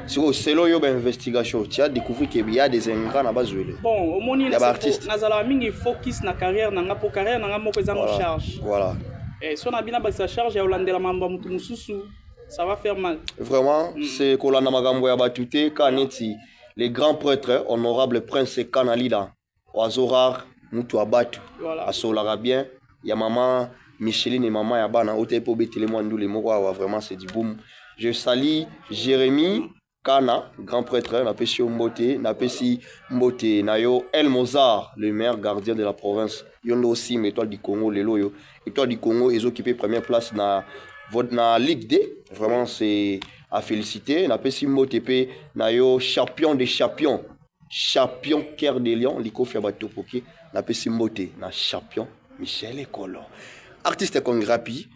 Selon your investigation, tu as découvert qu'il y a des ingrats dans base. Bon, au moment où nazala mingi focus na carrière nanga pour carrière nanga moko eza en charge. Voilà. Et si on a bien sa charge ya olandela mamba mutu mususu, ça va faire mal. Vraiment, c'est kolanda magambo ya batute kaneti les grands prêtres honorable prince Kanalida oazorar mutu abatu. Asolara bien, ya maman Micheline et maman Yabana, au pour bétele moi nous les mots vraiment c'est du boom. Je salue Jérémy Kana, grand prêtre, Napesi Mbote, Napesi Mbote, Nayo El Mozart, le meilleur gardien de la province. Yondo aussi, étoile du Congo, les loyaux. Étoile du Congo, ils occupent première place dans la Ligue D. Vraiment c'est à féliciter. Napesi Mbote, Nayo champion des champions, champion Cœur des Lions, Liko Fiabatopoke, Napesi Mbote, na champion Michel Ekolo. Artiste Kongrapi,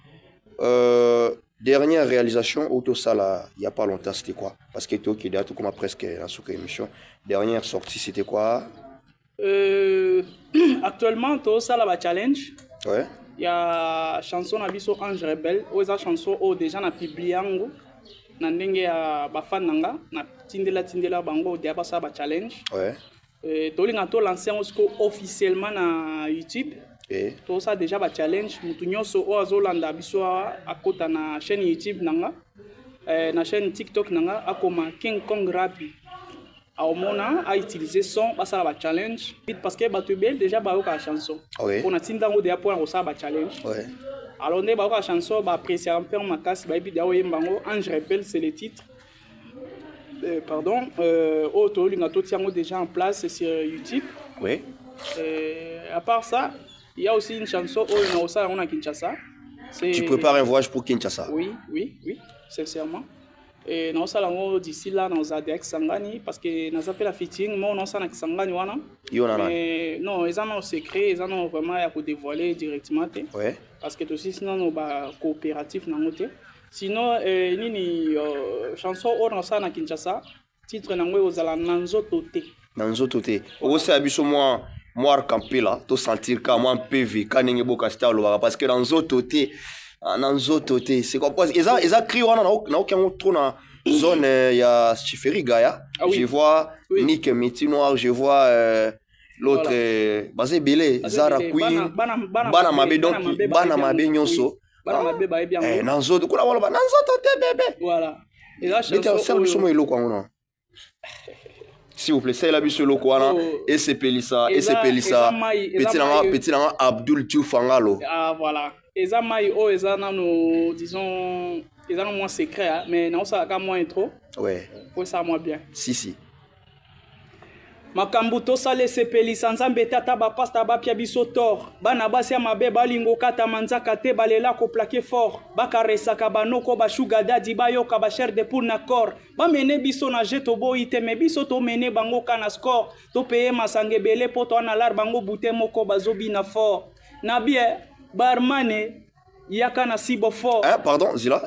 dernière réalisation Autosala, il n'y a pas longtemps, c'était quoi? Parce que tu es tout comme presque la sous-émission. Dernière sortie, c'était quoi? Actuellement, Autosala va challenge. Ouais. Il y a chanson Abisso Ange Rebelle, ou esa chanson déjà na publié yango. Na ndenge ya bafan nanga, na tindela bango dia ba sa ba challenge. Ouais. Tolinga to lancer officiellement na YouTube. Tout ça déjà ba challenge mutu nyonso o azolanda biso a kota na chaîne YouTube nanga na chaîne TikTok nanga akoma King Kong Rapi a omona a utiliser son basala ba challenge parce que batu bel déjà ba oka chanson on a tinda ngo déjà pour ça ba challenge alors ne ba oka chanson ba apprécier un peu makasi ba bi dawo yembango Ange Rebelle c'est le titre pardon auto linga to tiango déjà en place sur YouTube oui à part ça il y a aussi une chanson on a Kinshasa. Tu prépares un voyage pour Kinshasa? Oui, sincèrement. Et nous allons d'ici là dans Adex Sangani parce que nous appelons la fitting, moi on s'en a Sangani wana. Mais non, ils en ont secret, ils en ont vraiment à dévoiler directement. Ouais. Parce que aussi sinon nous ba coopératif na ngote. Sinon nini chanson on s'en a Kinshasa, titre na ngwe ozala Nanzo Toté. Nanzo Toté. Aussi abiso moi Campela, to sentir comme un PV quand ninge boka stalo parce que dans Zototé c'est quoi parce ils a crié on a aucun trou dans zone ya Chiferi Gaya. Je vois Nick Meti Noir, je vois l'autre basé belé Zara Queen bana mabe donc bana mabe nyonso bana mabe ba bien dans Zoto kula wala dans Zototé bébé voilà et là chanson ilo kwa on s'il vous plaît, c'est la bise le quoi et c'est Pelissa petit nanga Abdul Dioufangalo. Ah voilà. Eza mai o eza nano disons eza moins secret mais non ça ka moins trop. Ouais. Faut ça moi bien. Si. Makambu tosale Pelissa nzambe tata ba pasta ba pia biso tor. Bana basi mabe balingo kata manzaka te balela ko plaquer fort. Bakaresa ka banoko ba sugar daddy bayoka ba cher de pour na corps. Ba mene biso na jeto boite me biso to mene bango kana score. To payer masange belé poto na lar bango bute moko bazobi na fort. Na bien barmane yaka na sibo fort. Pardon, Zila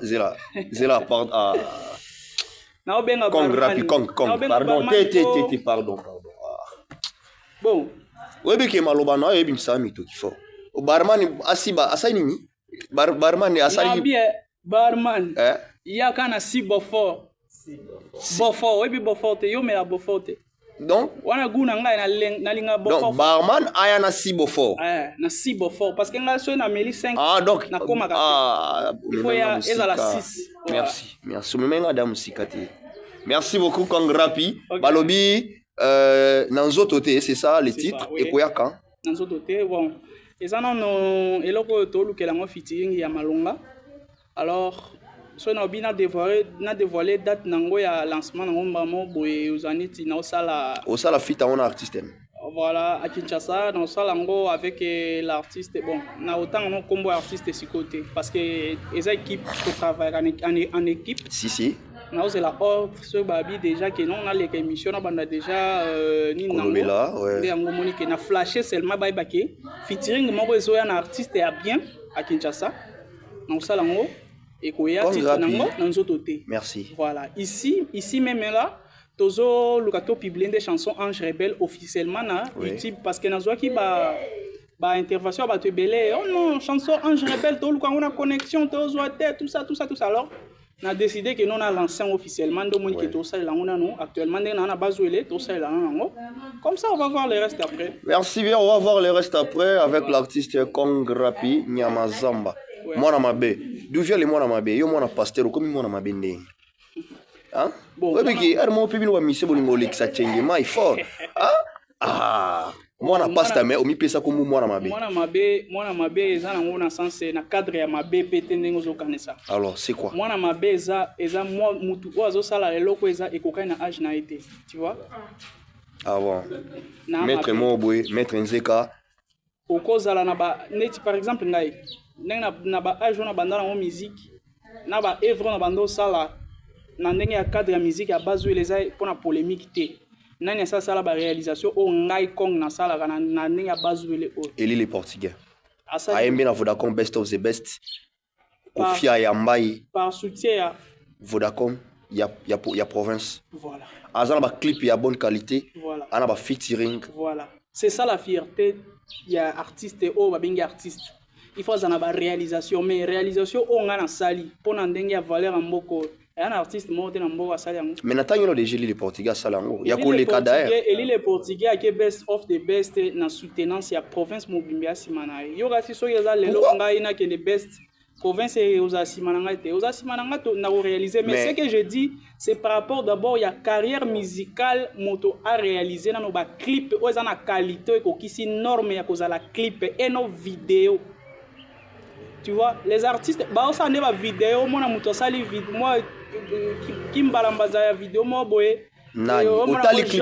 pardon. Na obenga Kong Rapi Kong. Pardon, pardon. Bon. Oui, que maloba na yebi msami to kifo. O barman asiba asaini barman asali. Barman. Yaka na sibo fort. Bofort, oui bofort te yo me la bofort. Donc wana guna ngai na linga bofort. Donc barman aya na sibo fort. Na sibo fort parce que ngai so na meli 5. Donc na koma ka. Il faut ya ezala 6. Merci. Memenga da musika te. Merci beaucoup Kong Rapi. Balobi Nanzo Toté, c'est ça le titre et quoi quand Nanzo Toté bon. Eza non eloko to lukela ngo featuring ya Malonga. Alors so na bina dévoiler date nango ya lancement nango mbamo boye uzaniti na osala fit on artiste. Voilà à Kinshasa na osala ngo avec l'artiste bon na autant no combo artiste si côté parce que les équipes to travailler en équipe. Si. Nous la offre sur Babi déjà que non on a les émissions on a déjà ni Kolobela ouais. On a flashé seulement bye baké featuring mon réseau un artiste est bien à Kinshasa. Non ça lango et koya titre nango dans autres côtés. Merci. Voilà, ici même là tozo lukato publier des chansons Ange Rebelle officiellement na YouTube parce que nazo ki ba intervention ba te belé oh non chanson Ange Rebelle to luka on a connexion tozo tout ça alors on a décidé que nous on a lancé officiellement do monde que tout ça là on a nous actuellement on a bazoelé tout ça là comme ça on va voir le reste après. Merci bien, on va voir le reste après avec l'artiste Kong Rapi Nyamazamba. Mwana mabe, d'où vient le mwana mabe? Yo mwana pasteur comme mwana mabe ndenge. Hein? Bon, oui, mon pépin wa mise bolingo lekisa chenge mai fort. Hein? Mwana pasteur mais omi pesa comme mwana mabe. Mwana mabe eza nango na sens na cadre ya mabe pété ndenge zo kanisa. Alors, c'est quoi? Mwana mabe eza moi mutu ozo sala leloko eza ekokai na âge na été, tu vois? Ah bon. Maître Mobwe, maître Nzeka. Okozala na ba neti par exemple ngai. Na ba âge na banda na musique. Na ba œuvre na bando sala. Na ndenge ya cadre ya musique ya bazo eleza pour na polémique té. Nani ça sala ba réalisation o ngai Kong na sala na ndenge ya bazo ele o. Eli les portugais. Aimbe na Vodacom best of the best. Kofia ya Mbai. Par soutien ya Vodacom ya province. Voilà. Azana ba clip ya bonne qualité. Voilà. Ana ba featuring. Voilà. C'est ça la fierté ya artiste o ba bengi artiste. Il faut avoir une réalisation, mais réalisation on a un sali pour n'endengue valeur en mboko. Un artiste monte en mboko sali en. Mais n'attendons le déjà les Portugais salango. Il y a quoi les cas d'ailleurs. Et les Portugais qui best of the best na soutenance ya province mobimbia simana. Yo gasi so yaza lelo ngai na que les best province aux asimananga te. Aux asimananga to na réaliser. Mais ce que je dis, c'est par rapport d'abord il y a carrière musicale moto à réaliser dans nos clips. Aux ana qualité ko kisi norme ya koza la clip et nos vidéos. Tu vois, les artistes, bah ça n'est pas vidéo, moi na muto sali vidéo, moi qui mbalambaza ya vidéo moi boye. Nani, otali clip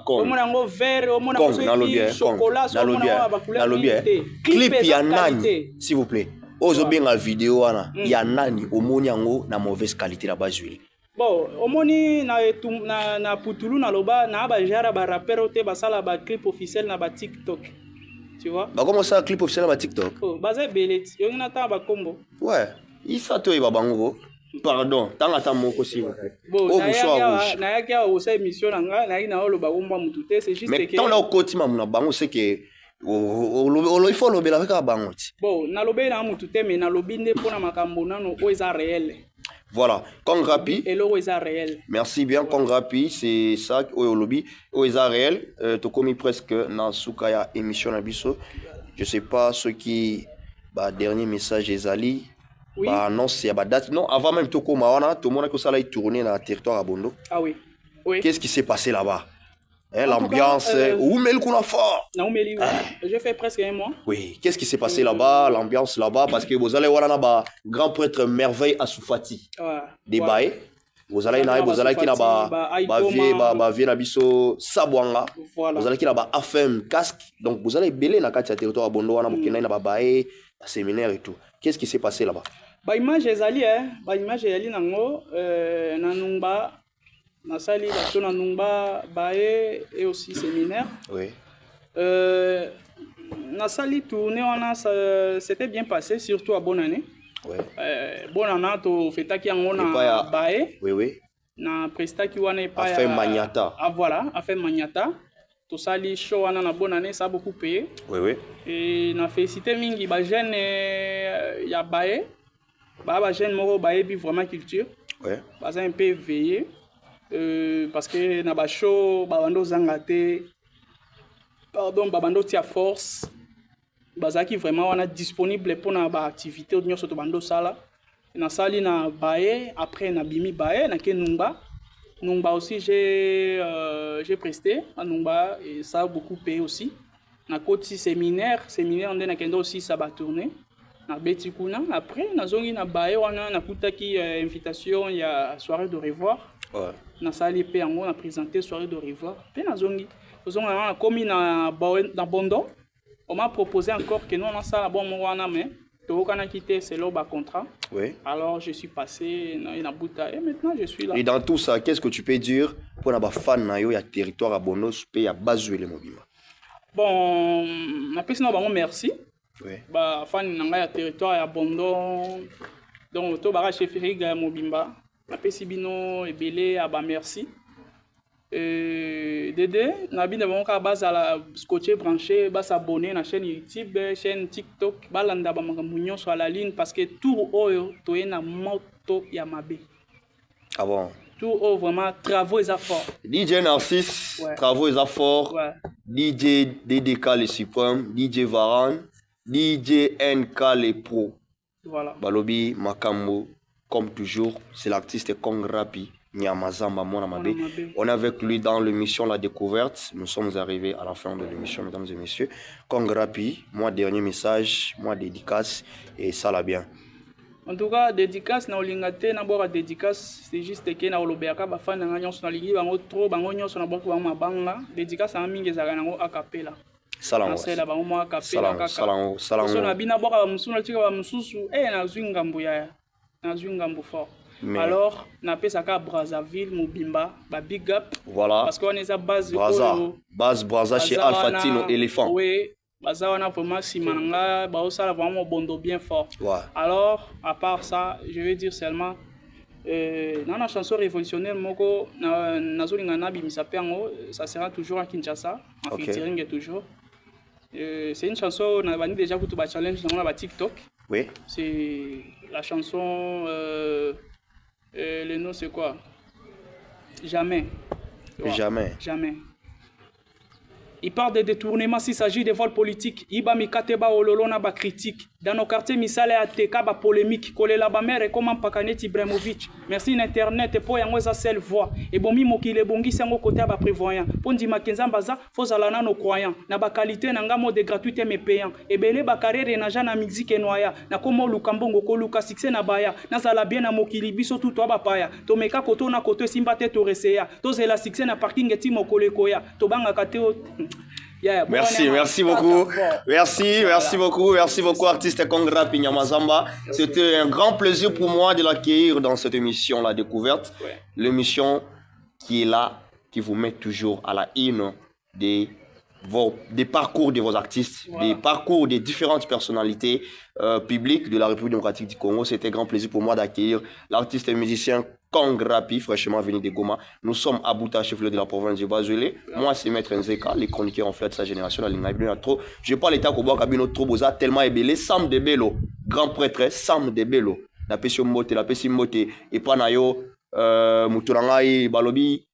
Kong. Moi na ngo vert, moi na ngo chocolat, moi na ba couleur. Clip ya nani, s'il vous plaît. Ozo bien la vidéo ana, ya nani omoni yango na mauvaise qualité la base huile. Bon, omoni na putulu na loba na ba jara ba rapper te ba sala ba clip officiel na ba TikTok. Tu vois? Bah comment ça clip officiel sur TikTok? Oh, basé belet. Yo ngina ta ba combo. Ouais, il ça toi ba bango. Pardon, tanga ta moko si vous plaît. Bon, na ya kia o sa émission nga na ina lo ba bomba mutute, c'est juste que mais tant là au quotidien na bango c'est que il faut le bela avec bango. Bon, na lobe na mutute mais na lobinde pona makambo nano o eza réel. Voilà, Kong Rapi. Et l'eau est réel. Merci bien, Kong Rapi, c'est ça, au lobby, au est réel. Tu commis presque dans Soukaya émission Nabiso. Je sais pas ce qui, bah dernier message est Ali. Oui. Bah non, c'est bah date. Non, avant même Toko Mawana, tout le monde que ça là est tourné dans le territoire à Bondo. Ah oui. Oui. Qu'est-ce qui s'est passé là-bas? L'ambiance, où met le coup fort? Non, mais j'ai fait presque un mois. Oui, qu'est-ce qui s'est passé là-bas? L'ambiance là-bas, parce que vous allez voir là-bas, grand prêtre merveille à Soufati. Des bails. Vous allez qui là-bas, vie nabiso Sabwanga. Vous allez qui là-bas, AFM, casque. Donc vous allez belé dans le territoire à Bondo, na Bukina, na babaye, na séminaire et tout. Qu'est-ce qui s'est passé là-bas? Bah, image est allée, bah, image est allée nango, nanumba. Nasali la Numba Bae et aussi séminaire. Oui. Nasali tournée c'était bien passé surtout à bonne année. Oui. Bonne année to feta ki ngona Bae. Oui oui. Na presta ki wana pa affaire Magnata. Ah voilà, affaire Magnata. To sali show wana na bonne année ça a beaucoup payé. Oui oui. Et na félicité mingi ba jeune ya Bae. Ba jeune moko Bae bi vraiment culture. Oui. Ba un peu éveillé. Parce que na ba show babando zangate pardon babando tia force bazaki vraiment wana disponible pour na ba activité de nyoso to bando sala na sali na bae après na bimi bae na ke Numba aussi j'ai presté à Numba et ça a beaucoup payé aussi na côté séminaire on na kendo aussi ça va tourner na beti kuna après na zongi na bae wana na kutaki invitation il y a soirée de revoir. Ouais. Na sali pe yango na présenter soirée de revoir pe na zongi na komi na Bondo on m'a proposé encore que nous on a ça bon wana mais Tokana quitté, c'est là bas contrat. Oui. Alors je suis passé dans Nabuta et maintenant je suis là. Et dans tout ça, qu'est-ce que tu peux dire pour les fans il y a territoire à Bonos, pays à Bazoué les Mobimba? Bon, merci. Oui. Bah, fan nanga ya territoire ya Bondo. Donc to bara chef Riga Mobimba. Napesi bino ebele aba merci. Dédé, nabi na bango base à la scotché branché, bas s'abonner na chaîne YouTube, chaîne TikTok, balanda ba makambo sur la ligne parce que tout oyo toye na moto ya mabe. Ah bon? Tout haut, vraiment, travaux et efforts. DJ Narcisse, ouais. Travaux et efforts. Ouais. DJ DDK le suprême, DJ Varan, DJ NK le pro. Voilà. Balobi Makambo, comme toujours, c'est l'artiste Kong Rapi, Nyamazamba Mona Mabe. On est avec lui dans l'émission La Découverte. Nous sommes arrivés à la fin de l'émission, mesdames et messieurs. Kong Rapi, moi dernier message, moi dédicace, et ça l'a bien. En tout cas, dédicace na olingate na bora dédicace, c'est juste que na olobeaka ba fan na nyonso na ligi bango trop bango nyonso na bango mabanga, dédicace na mingi ezaka nango a cappella. Salam. C'est la bango mo a cappella kaka. Salam. So na bina bora ba musuna tika ba mususu na zwingambu ya. Na zwingambu fort. Mais... Alors, na pesaka Brazzaville, Mobimba, ba big up. Voilà. Parce qu'on est à base Base chez Alpha Tino Éléphant. Oui. Bazawana vraiment Simananga, Baosala vraiment Bondo bien fort. Ouais. Alors, à part ça, je vais dire seulement dans la chanson révolutionnaire, Moko, Nazolinga Bimisapiango, ça sera toujours à Kinshasa, en featuring toujours. C'est une chanson, on a déjà fait tout le challenge dans TikTok. Oui. C'est la chanson, le nom c'est quoi? Jamais. Ouais. Jamais. Il parle de détournement s'il s'agit de vols politiques. Iba mikateba ololona ba critique. Dans nos quartiers, misale ateka ba polémique. Kolela ba mère comment Pakanet Ibrahimovic. Merci l'internet pour yango za seule voix. Et bon mimo ki le bongi sango côté ba prévoyant. Pondi makenza mbaza fozala no croyant. Na ba qualité na ngamo de gratuité mais payant. Et belé ba carrière na jana musique noya. Na komo lukambongo ko luka succès na baya. Na sala bien na mokili biso tout ba paya. To meka koto na koto simba te to reseya. To zela succès na parking etimo kolekoya. To banga kateo. Yeah, merci beaucoup. Merci beaucoup, artiste Kongra Pinyamazamba. C'était un grand plaisir pour moi de l'accueillir dans cette émission, La Découverte. Ouais. L'émission qui est là, qui vous met toujours à la une des parcours de vos artistes, voilà. Des parcours des différentes personnalités publiques de la République démocratique du Congo. C'était un grand plaisir pour moi d'accueillir l'artiste et musicien Kong Rapi, fraîchement venu de Goma. Nous sommes à Bouta, chef-lieu de la province de Bazouélé. Moi, c'est Maître Nzeka, les chroniqueurs en fait de sa génération. Je parle l'état Kobo Kabino Troboza, tellement ébélé. Sam de Bello, grand prêtre, Sam de Bello. La Pessi Mote, et Panayo, Mouturangai, Balobi.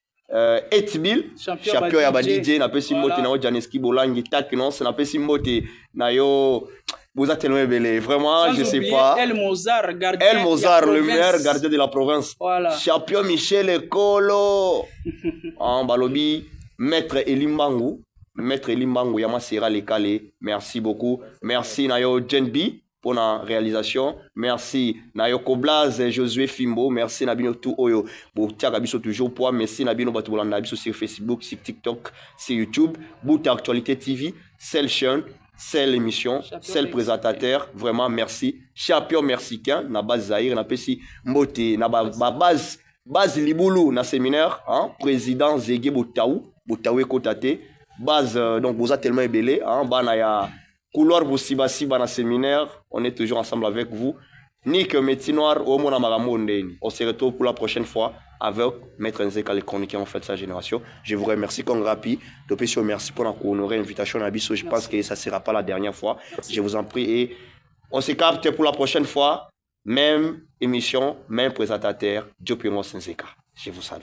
Etbil, champion ya ba DJ, na Pessi Mote, na Janeski Bolangi, Taknos, na Pessi Mote, na yo. Vous êtes tellement belé, vraiment, sans je sais pas. El Mozart, le meilleur gardien de la province. Voilà. Champion Michel Ekolo. En Balobi, Maître Elimbangu, Yama Sera Lekale. Merci beaucoup. Merci Nayo Jenbi pour la réalisation. Merci Nayo Koblaz, Josué Fimbo. Merci Nabino Tout Oyo. Boutiak Abiso toujours pour. Merci Nabino Batoulan Abiso sur Facebook, sur TikTok, sur YouTube. Bouta Actualité TV, Cell Chaîne. C'est l'émission, c'est le présentateur. Vraiment, merci. Champion mexicain, na base Zahir, na pesi Mbote, na base Liboulou, na séminaire, hein, président Zégué Boutaou Ekotate, base, donc vous êtes tellement ébélé, hein, banaya, couloir Boussiba na séminaire, on est toujours ensemble avec vous. Nick Métinoir, au Mona Maramondeni. On se retrouve pour la prochaine fois avec Maître Nzeka, les chroniqueurs en fait de sa génération. Je vous remercie, Kong Rapi. Merci pour honorer l'invitation à Abisso. Je pense que ça ne sera pas la dernière fois. Merci. Je vous en prie. Et on se capte pour la prochaine fois. Même émission, même présentateur. Dieu Nzeka. Je vous salue.